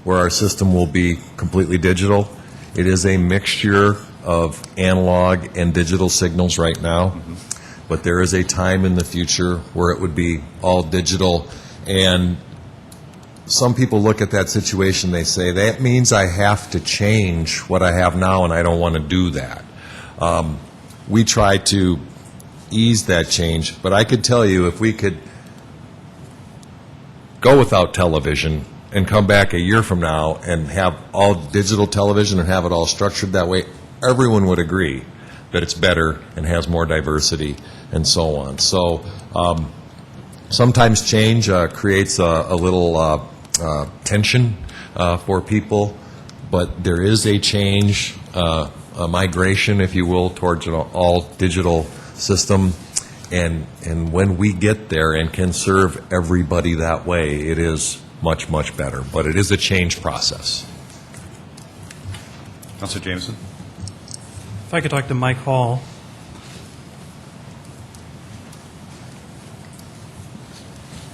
where our system will be completely digital. It is a mixture of analog and digital signals right now, but there is a time in the future where it would be all digital. And some people look at that situation, they say, that means I have to change what I have now, and I don't want to do that. We try to ease that change, but I could tell you if we could go without television and come back a year from now and have all digital television and have it all structured that way, everyone would agree that it's better and has more diversity and so on. So sometimes change creates a little tension for people, but there is a change, a migration, if you will, towards an all-digital system. And when we get there and can serve everybody that way, it is much, much better. But it is a change process. Councilor Jameson? If I could talk to Mike Hall.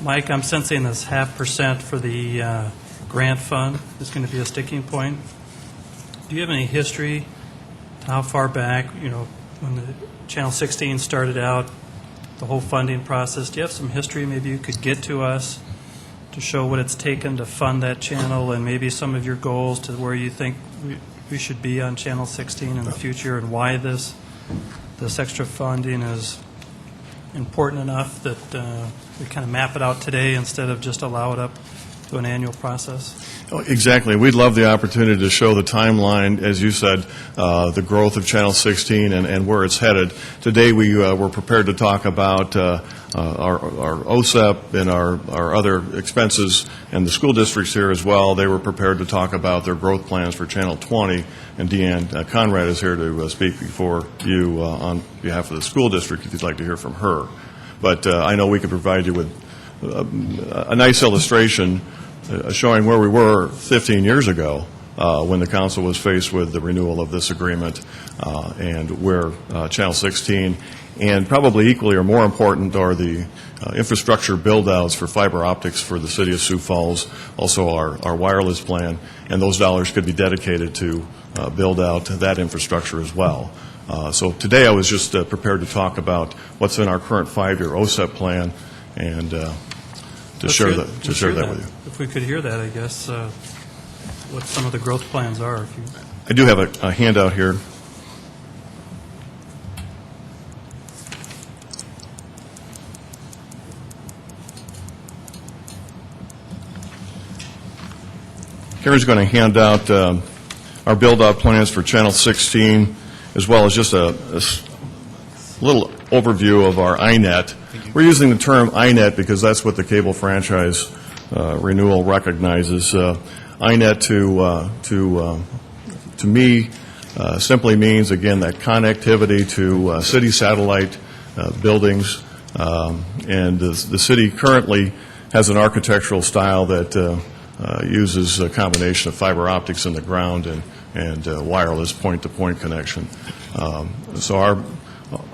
Mike, I'm sensing this 0.5% for the grant fund is going to be a sticking point. Do you have any history to how far back, when the Channel 16 started out, the whole funding process? Do you have some history maybe you could get to us to show what it's taken to fund that channel and maybe some of your goals to where you think we should be on Channel 16 in the future and why this extra funding is important enough that we kind of map it out today instead of just allow it up to an annual process? Oh, exactly. We'd love the opportunity to show the timeline, as you said, the growth of Channel 16 and where it's headed. Today we were prepared to talk about our OSEP and our other expenses, and the school districts here as well. They were prepared to talk about their growth plans for Channel 20, and Deanne Conrad is here to speak before you on behalf of the school district if you'd like to hear from her. But I know we could provide you with a nice illustration showing where we were 15 years ago when the council was faced with the renewal of this agreement and where Channel 16 and probably equally or more important are the infrastructure build-outs for fiber optics for the City of Sioux Falls, also our wireless plan, and those dollars could be dedicated to build out that infrastructure as well. So today I was just prepared to talk about what's in our current 5-year OSEP plan and to share that with you. If we could hear that, I guess, what some of the growth plans are. I do have a handout here. Karen's going to hand out our build-out plans for Channel 16, as well as just a little overview of our INET. We're using the term INET because that's what the cable franchise renewal recognizes. INET to me simply means, again, that connectivity to city satellite buildings. And the city currently has an architectural style that uses a combination of fiber optics in the ground and wireless point-to-point connection. So our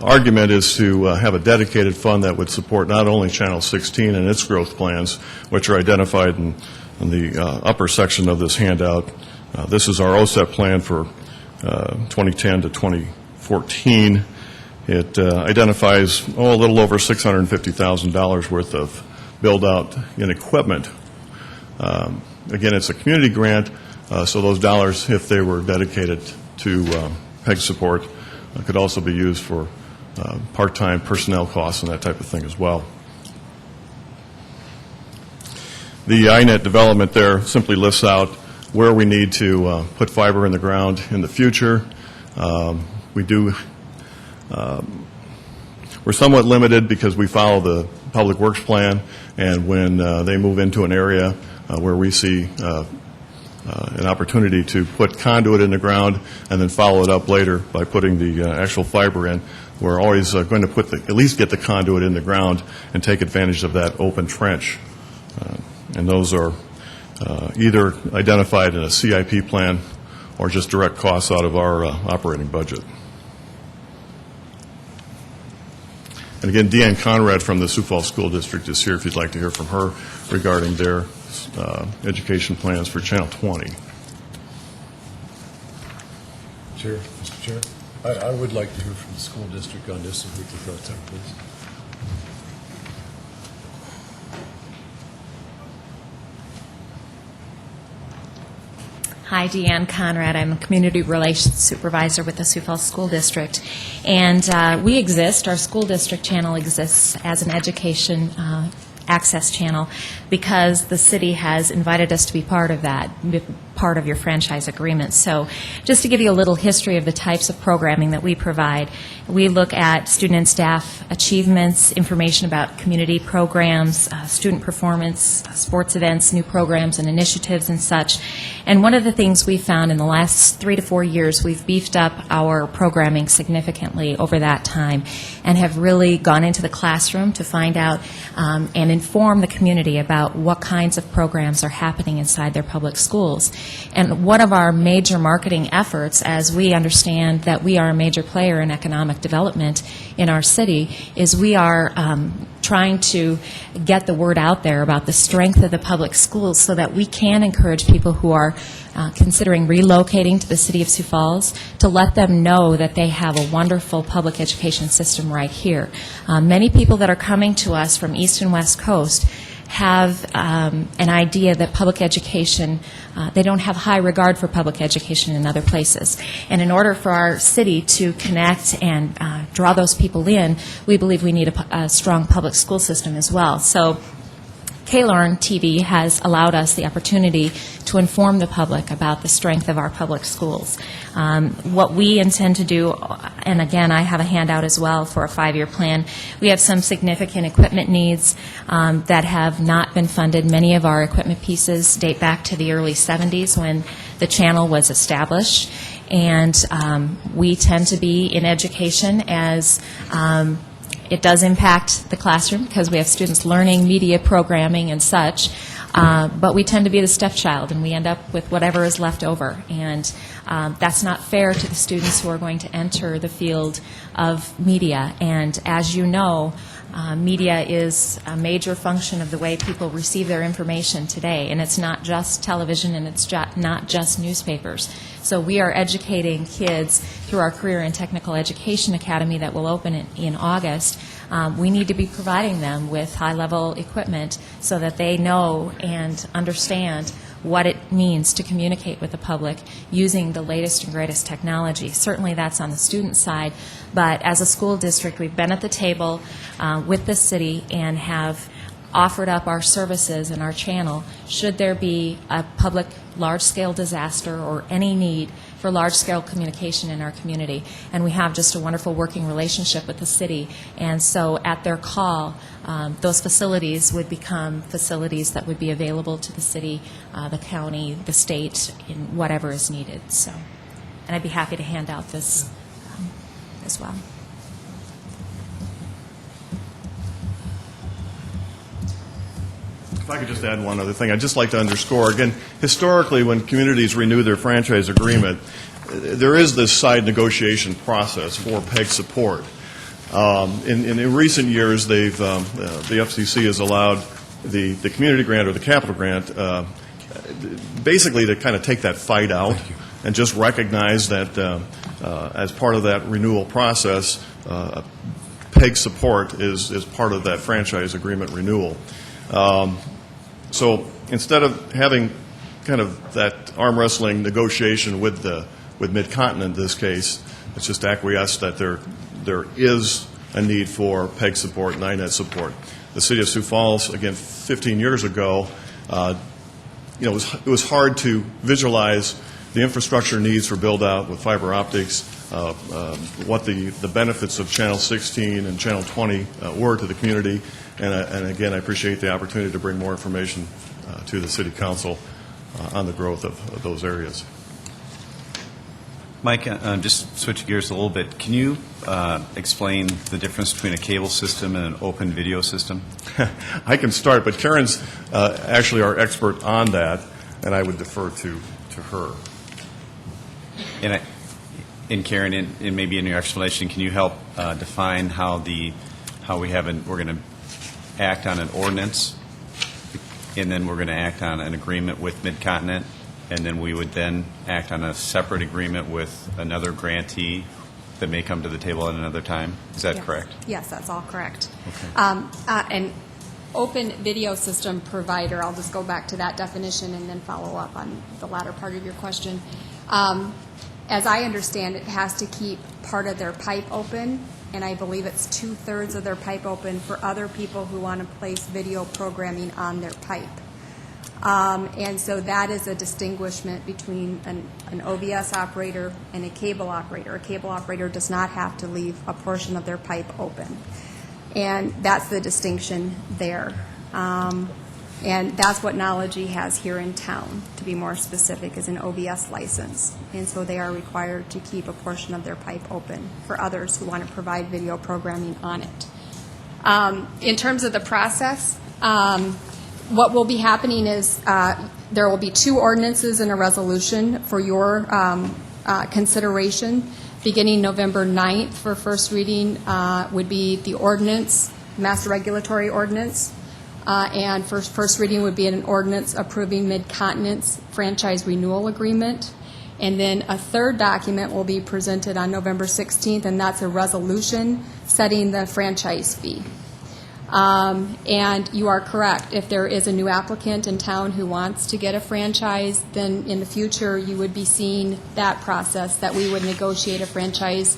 argument is to have a dedicated fund that would support not only Channel 16 and its growth plans, which are identified in the upper section of this handout. This is our OSEP plan for 2010 to 2014. It identifies a little over $650,000 worth of build-out in equipment. Again, it's a community grant, so those dollars, if they were dedicated to PEG support, could also be used for part-time personnel costs and that type of thing as well. The INET development there simply lists out where we need to put fiber in the ground in the future. We're somewhat limited because we follow the Public Works Plan, and when they move into an area where we see an opportunity to put conduit in the ground and then follow it up later by putting the actual fiber in, we're always going to at least get the conduit in the ground and take advantage of that open trench. And those are either identified in a CIP plan or just direct costs out of our operating budget. And again, Deanne Conrad from the Sioux Falls School District is here if you'd like to hear from her regarding their education plans for Channel 20. Chair, Mr. Chair, I would like to hear from the school district on this, if we could go to them, please. Hi, Deanne Conrad. I'm a Community Relations Supervisor with the Sioux Falls School District. And we exist, our school district channel exists as an education access channel because the city has invited us to be part of that, part of your franchise agreement. So just to give you a little history of the types of programming that we provide, we look at student and staff achievements, information about community programs, student performance, sports events, new programs and initiatives and such. And one of the things we found in the last 3 to 4 years, we've beefed up our programming significantly over that time and have really gone into the classroom to find out and inform the community about what kinds of programs are happening inside their public schools. And one of our major marketing efforts, as we understand that we are a major player in economic development in our city, is we are trying to get the word out there about the strength of the public schools so that we can encourage people who are considering relocating to the City of Sioux Falls to let them know that they have a wonderful public education system right here. Many people that are coming to us from East and West Coast have an idea that public education, they don't have high regard for public education in other places. And in order for our city to connect and draw those people in, we believe we need a strong public school system as well. So KLearn TV has allowed us the opportunity to inform the public about the strength of our public schools. What we intend to do, and again, I have a handout as well for a 5-year plan, we have some significant equipment needs that have not been funded. Many of our equipment pieces date back to the early 70s when the channel was established. And we tend to be in education as it does impact the classroom because we have students learning media programming and such, but we tend to be the stepchild and we end up with whatever is left over. And that's not fair to the students who are going to enter the field of media. And as you know, media is a major function of the way people receive their information today, and it's not just television and it's not just newspapers. So we are educating kids through our Career and Technical Education Academy that will open in August. We need to be providing them with high-level equipment so that they know and understand what it means to communicate with the public using the latest and greatest technology. Certainly that's on the student side, but as a school district, we've been at the table with the city and have offered up our services and our channel should there be a public large-scale disaster or any need for large-scale communication in our community. And we have just a wonderful working relationship with the city. And so at their call, those facilities would become facilities that would be available to the city, the county, the state, in whatever is needed. So, and I'd be happy to hand out this as well. If I could just add one other thing, I'd just like to underscore, again, historically, when communities renew their franchise agreement, there is this side negotiation process for PEG support. In recent years, the FCC has allowed the community grant or the capital grant basically to kind of take that fight out and just recognize that as part of that renewal process, PEG support is part of that franchise agreement renewal. So instead of having kind of that arm wrestling negotiation with Mid-Continent in this case, it's just acquiesced that there is a need for PEG support and INET support. The City of Sioux Falls, again, 15 years ago, it was hard to visualize the infrastructure needs for build-out with fiber optics, what the benefits of Channel 16 and Channel 20 were to the community. And again, I appreciate the opportunity to bring more information to the City Council on the growth of those areas. Mike, just switch gears a little bit. Can you explain the difference between a cable system and an open video system? I can start, but Karen's actually our expert on that, and I would defer to her. And Karen, and maybe in your explanation, can you help define how we're going to act on an ordinance, and then we're going to act on an agreement with Mid-Continent, and then we would then act on a separate agreement with another grantee that may come to the table at another time? Is that correct? Yes, that's all correct. Okay. An open video system provider, I'll just go back to that definition and then follow up on the latter part of your question. As I understand it, has to keep part of their pipe open, and I believe it's 2/3 of their pipe open for other people who want to place video programming on their pipe. And so that is a distinguishment between an OVS operator and a cable operator. A cable operator does not have to leave a portion of their pipe open. And that's the distinction there. And that's what Knology has here in town, to be more specific, is an OVS license. And so they are required to keep a portion of their pipe open for others who want to provide video programming on it. In terms of the process, what will be happening is there will be 2 ordinances and a resolution for your consideration. Beginning November 9th for first reading would be the ordinance, master regulatory ordinance. And first reading would be an ordinance approving Mid-Continent's franchise renewal agreement. And then a third document will be presented on November 16th, and that's a resolution setting the franchise fee. And you are correct. If there is a new applicant in town who wants to get a franchise, then in the future you would be seeing that process, that we would negotiate a franchise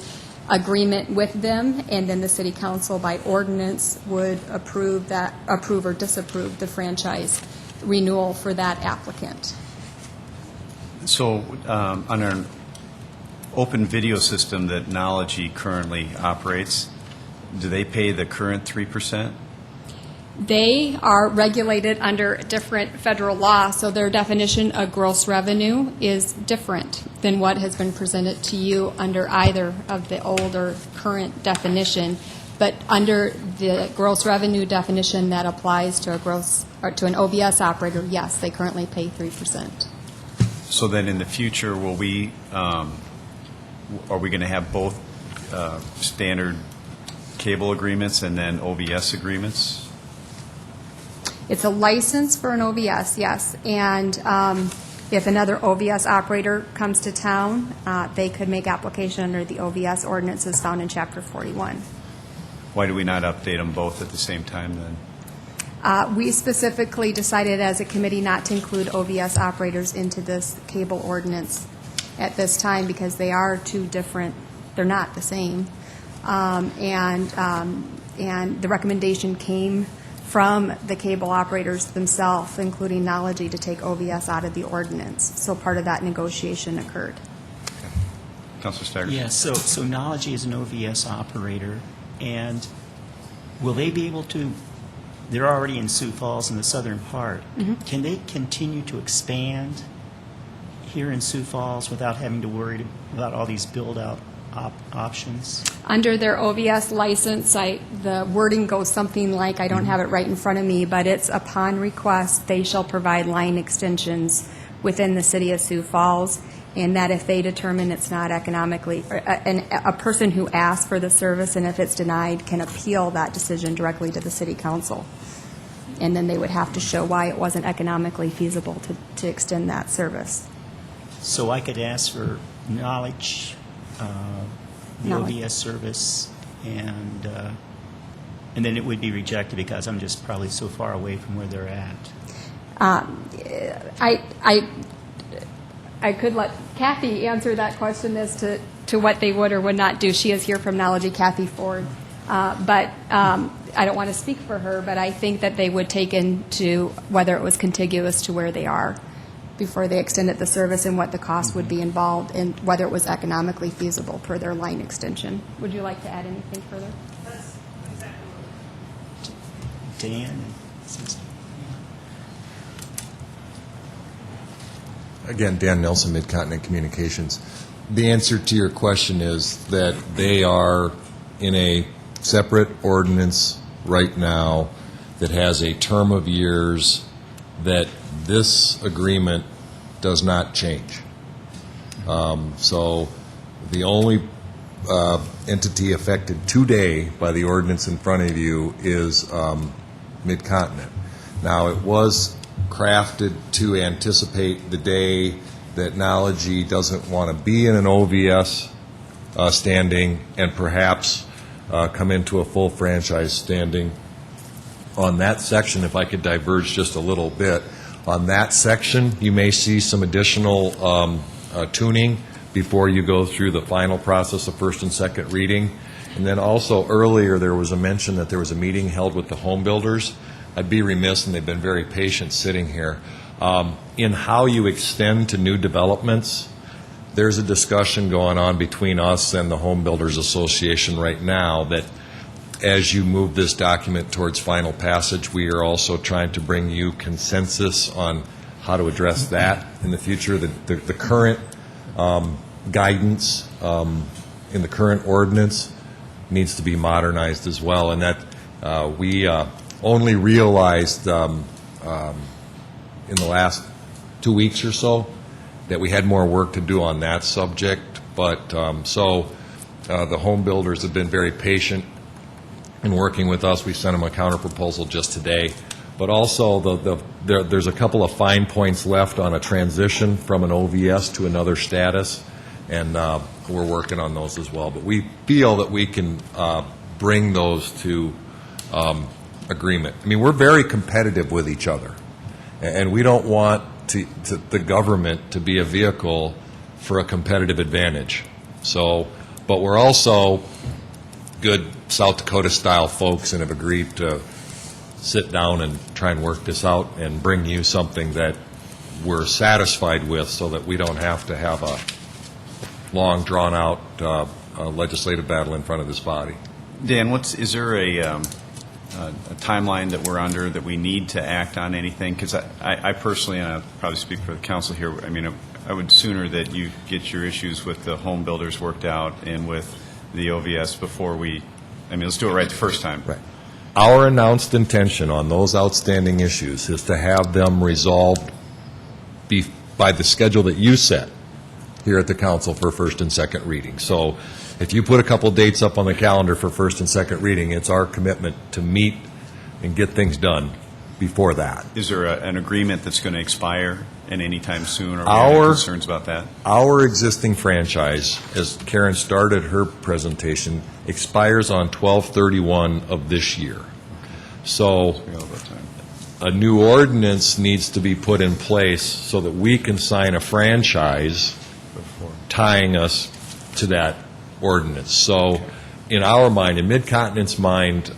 agreement with them, and then the City Council by ordinance would approve or disapprove the franchise renewal for that applicant. So under an open video system that Knology currently operates, do they pay the current 3%? They are regulated under different federal law, so their definition of gross revenue is different than what has been presented to you under either of the old or current definition. But under the gross revenue definition that applies to an OVS operator, yes, they currently pay 3%. So then in the future, are we going to have both standard cable agreements and then OVS agreements? It's a license for an OVS, yes. And if another OVS operator comes to town, they could make application under the OVS ordinances found in Chapter 41. Why do we not update them both at the same time then? We specifically decided as a committee not to include OVS operators into this cable ordinance at this time because they are 2 different, they're not the same. And the recommendation came from the cable operators themselves, including Knology, to take OVS out of the ordinance. So part of that negotiation occurred. Councilor Staggers? Yes, so Knology is an OVS operator, and will they be able to, they're already in Sioux Falls in the southern part. Can they continue to expand here in Sioux Falls without having to worry about all these build-out options? Under their OVS license, the wording goes something like, I don't have it right in front of me, but it's upon request, they shall provide line extensions within the city of Sioux Falls, and that if they determine it's not economically, a person who asks for the service, and if it's denied, can appeal that decision directly to the city council. And then they would have to show why it wasn't economically feasible to extend that service. So I could ask for knowledge, the Knowledge. OVS service, and then it would be rejected because I'm just probably so far away from where they're at. I could let Kathy answer that question as to what they would or would not do. She is here from Knology, Kathy Ford. But I don't want to speak for her, but I think that they would take into whether it was contiguous to where they are before they extended the service and what the cost would be involved and whether it was economically feasible per their line extension. Would you like to add anything further? Dan? Again, Dan Nelson, Mid-Continent Communications. The answer to your question is that they are in a separate ordinance right now that has a term of years that this agreement does not change. So the only entity affected today by the ordinance in front of you is Mid-Continent. Now, it was crafted to anticipate the day that Knology doesn't want to be in an OVS standing and perhaps come into a full franchise standing. On that section, if I could diverge just a little bit, on that section, you may see some additional tuning before you go through the final process of first and second reading. And then also earlier, there was a mention that there was a meeting held with the home builders. I'd be remiss, and they've been very patient sitting here. In how you extend to new developments, there's a discussion going on between us and the Home Builders Association right now that as you move this document towards final passage, we are also trying to bring you consensus on how to address that in the future. The current guidance in the current ordinance needs to be modernized as well, and that we only realized in the last 2 weeks or so that we had more work to do on that subject. But the home builders have been very patient in working with us. We sent them a counterproposal just today. But also there's a couple of fine points left on a transition from an OVS to another status, and we're working on those as well. But we feel that we can bring those to agreement. I mean, we're very competitive with each other, and we don't want the government to be a vehicle for a competitive advantage. So, but we're also good South Dakota-style folks and have agreed to sit down and try and work this out and bring you something that we're satisfied with so that we don't have to have a long, drawn-out legislative battle in front of this body. Dan, is there a timeline that we're under that we need to act on anything? Because I personally, and I'll probably speak for the council here, I mean, I would sooner that you get your issues with the home builders worked out and with the OVS before let's do it right the first time. Right. Our announced intention on those outstanding issues is to have them resolved by the schedule that you set here at the council for first and second reading. So if you put a couple dates up on the calendar for first and second reading, it's our commitment to meet and get things done before that. Is there an agreement that's going to expire at any time soon, or are there concerns about that? Our existing franchise, as Karen started her presentation, expires on 12/31 of this year. So a new ordinance needs to be put in place so that we can sign a franchise tying us to that ordinance. So in our mind, in Mid-Continent's mind,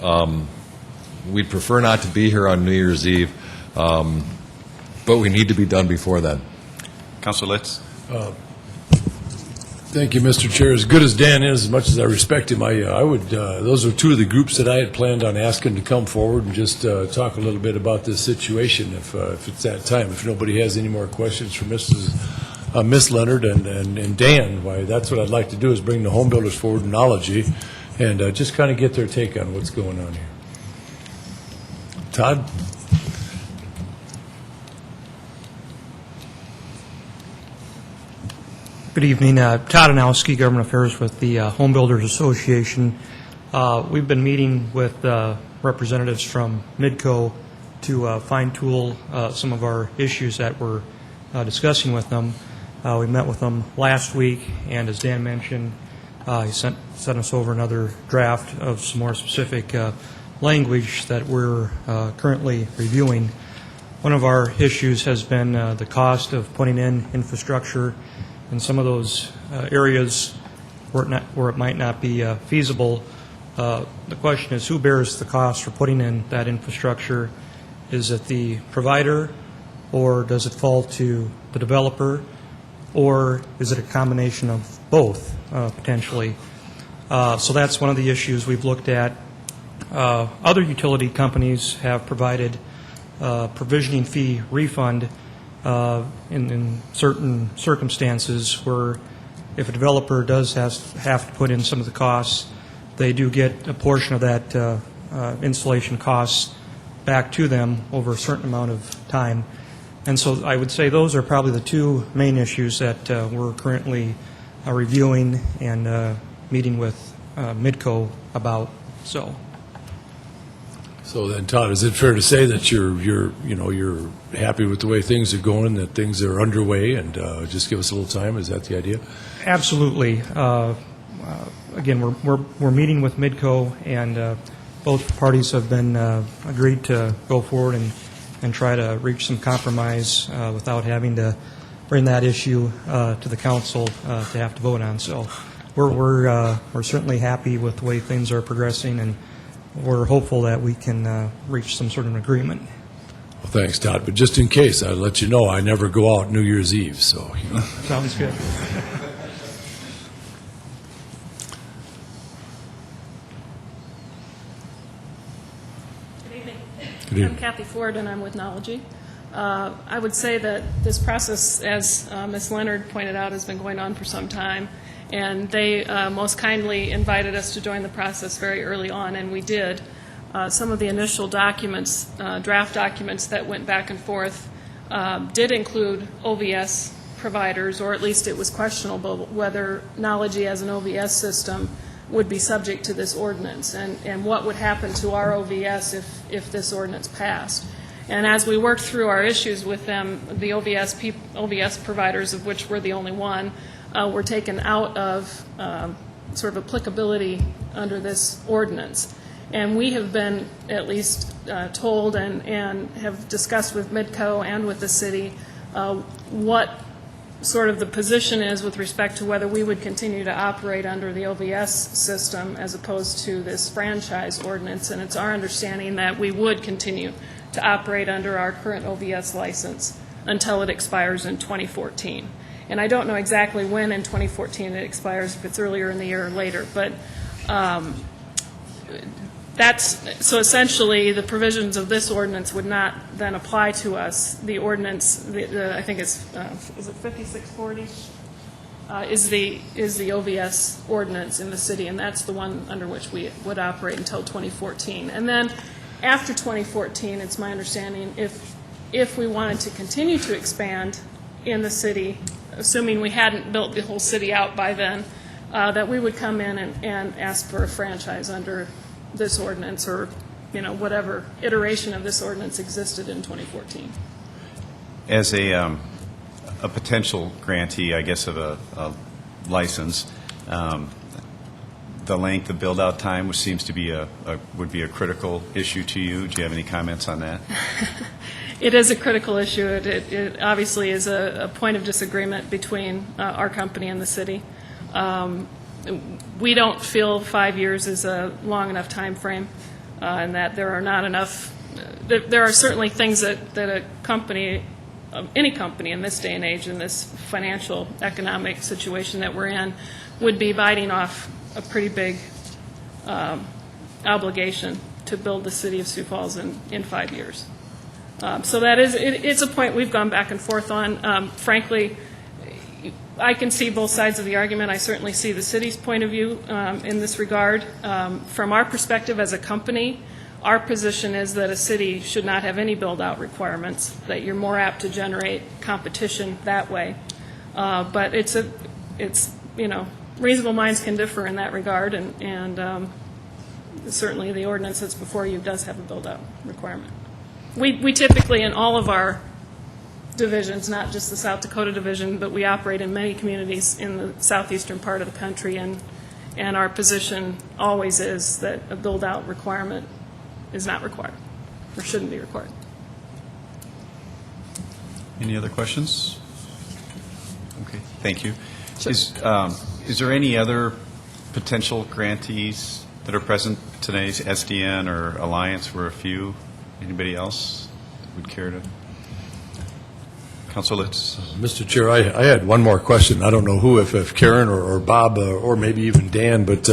we'd prefer not to be here on New Year's Eve, but we need to be done before then. Councilor Litz? Thank you, Mr. Chair. As good as Dan is, as much as I respect him, I would, those are two of the groups that I had planned on asking to come forward and just talk a little bit about this situation, if it's that time. If nobody has any more questions for Miss Leonard and Dan, why, that's what I'd like to do, is bring the home builders forward, Knology, and just kind of get their take on what's going on here. Todd? Good evening. Todd Anowski, Government Affairs with the Home Builders Association. We've been meeting with representatives from Midco to fine-tool some of our issues that we're discussing with them. We met with them last week, and as Dan mentioned, he sent us over another draft of some more specific language that we're currently reviewing. One of our issues has been the cost of putting in infrastructure in some of those areas where it might not be feasible. The question is, who bears the cost for putting in that infrastructure? Is it the provider, or does it fall to the developer, or is it a combination of both, potentially? So that's one of the issues we've looked at. Other utility companies have provided provisioning fee refund in certain circumstances where if a developer does have to put in some of the costs, they do get a portion of that installation costs back to them over a certain amount of time. And so I would say those are probably the two main issues that we're currently reviewing and meeting with Midco about. So then, Todd, is it fair to say that you're happy with the way things are going, that things are underway, and just give us a little time? Is that the idea? Absolutely. Again, we're meeting with Midco, and both parties have been agreed to go forward and try to reach some compromise without having to bring that issue to the council to have to vote on. So we're certainly happy with the way things are progressing, and we're hopeful that we can reach some sort of agreement. Well, thanks, Todd. But just in case, I'll let you know I never go out New Year's Eve. So Sounds good. Good evening. I'm Kathy Ford, and I'm with Knology. I would say that this process, as Ms. Leonard pointed out, has been going on for some time, and they most kindly invited us to join the process very early on, and we did. Some of the initial documents, draft documents that went back and forth, did include OVS providers, or at least it was questionable whether Knology as an OVS system would be subject to this ordinance, and what would happen to our OVS if this ordinance passed. And as we worked through our issues with them, the OVS providers, of which we're the only one, were taken out of sort of applicability under this ordinance. And we have been at least told and have discussed with Midco and with the city what sort of the position is with respect to whether we would continue to operate under the OVS system as opposed to this franchise ordinance. And it's our understanding that we would continue to operate under our current OVS license until it expires in 2014. And I don't know exactly when in 2014 it expires, if it's earlier in the year or later, but so essentially the provisions of this ordinance would not then apply to us. The ordinance, I think it's, is it 5640? Is the OVS ordinance in the city, and that's the one under which we would operate until 2014. And then after 2014, it's my understanding, if we wanted to continue to expand in the city, assuming we hadn't built the whole city out by then, that we would come in and ask for a franchise under this ordinance, or whatever iteration of this ordinance existed in 2014. As a potential grantee, I guess, of a license, the length of build-out time, which seems to be would be a critical issue to you. Do you have any comments on that? It is a critical issue. It obviously is a point of disagreement between our company and the city. We don't feel 5 years is a long enough time frame. and that there are not enough, there are certainly things that a company, any company in this day and age, in this financial, economic situation that we're in, would be biting off a pretty big obligation to build the city of Sioux Falls in 5 years. So that is, it's a point we've gone back and forth on. Frankly, I can see both sides of the argument. I certainly see the city's point of view in this regard. From our perspective as a company, our position is that a city should not have any build-out requirements, that you're more apt to generate competition that way. But it's reasonable minds can differ in that regard, and certainly the ordinance that's before you does have a build-out requirement. We typically, in all of our divisions, not just the South Dakota division, but we operate in many communities in the southeastern part of the country, and our position always is that a build-out requirement is not required, or shouldn't be required. Any other questions? Okay, thank you. Is there any other potential grantees that are present today's SDN or Alliance? Were a few. Anybody else that would care to? Councilor Litz. Mr. Chair, I had one more question. I don't know who, if Karen or Bob or maybe even Dan, but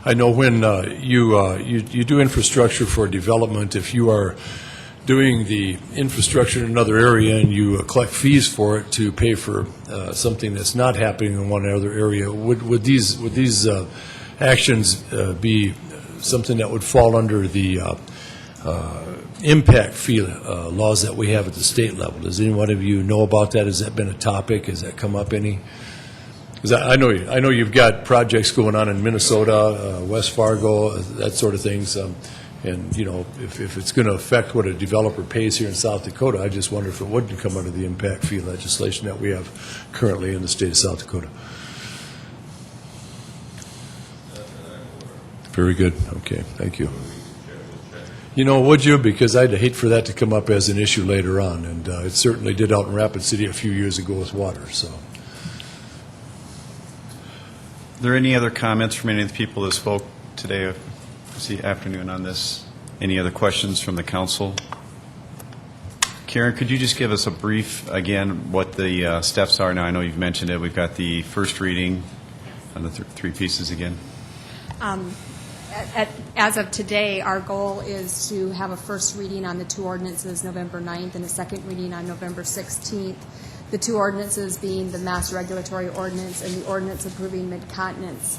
I know when you do infrastructure for development, if you are doing the infrastructure in another area and you collect fees for it to pay for something that's not happening in one other area, would these actions be something that would fall under the impact fee laws that we have at the state level? Does any one of you know about that? Has that been a topic? Has that come up any? Because I know you've got projects going on in Minnesota, West Fargo, that sort of things. And, you know, if it's going to affect what a developer pays here in South Dakota, I just wonder if it wouldn't come under the impact fee legislation that we have currently in the state of South Dakota. Very good. Okay. Thank you. You know, would you? Because I'd hate for that to come up as an issue later on, and it certainly did out in Rapid City a few years ago with water. So, Are there any other comments from any of the people that spoke today, this afternoon on this? Any other questions from the council? Karen, could you just give us a brief, again, what the steps are now? I know you've mentioned it. We've got the first reading on the three pieces again. As of today, our goal is to have a first reading on the two ordinances November 9th and a second reading on November 16th. The two ordinances being the mass regulatory ordinance and the ordinance approving Mid-Continent's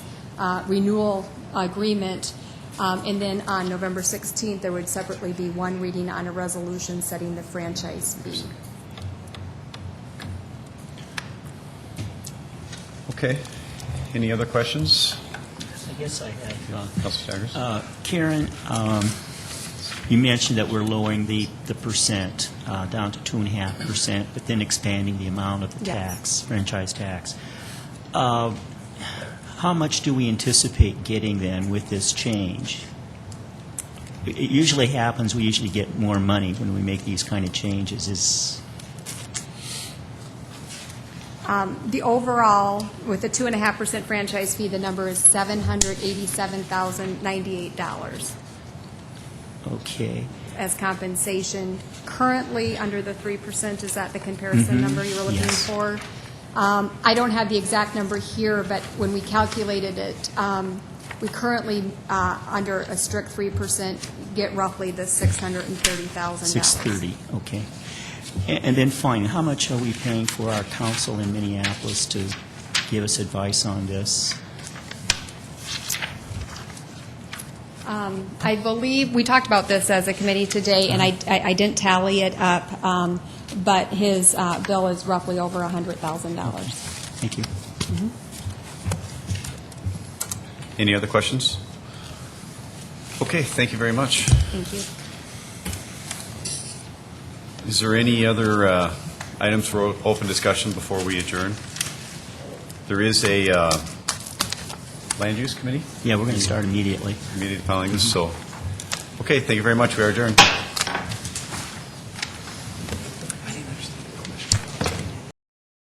renewal agreement. And then on November 16th, there would separately be one reading on a resolution setting the franchise fee. Okay. Any other questions? I guess I have. Councilor Staggers? Karen, you mentioned that we're lowering the percent down to 2.5%, but then expanding the amount of the tax, franchise tax. How much do we anticipate getting then with this change? It usually happens, we usually get more money when we make these kind of changes. The overall, with the 2.5% franchise fee, the number is $787,098. Okay. As compensation. Currently, under the 3%, is that the comparison number you were looking for? I don't have the exact number here, but when we calculated it, we currently, under a strict 3%, get roughly the $630,000. 630, okay. And then finally, how much are we paying for our counsel in Minneapolis to give us advice on this? I believe, we talked about this as a committee today, and I didn't tally it up, but his bill is roughly over $100,000. Thank you. Any other questions? Okay, thank you very much. Thank you. Is there any other items for open discussion before we adjourn? There is a land use committee? Yeah, we're going to start immediately. Immediately following this, so. Okay, thank you very much. We are adjourned.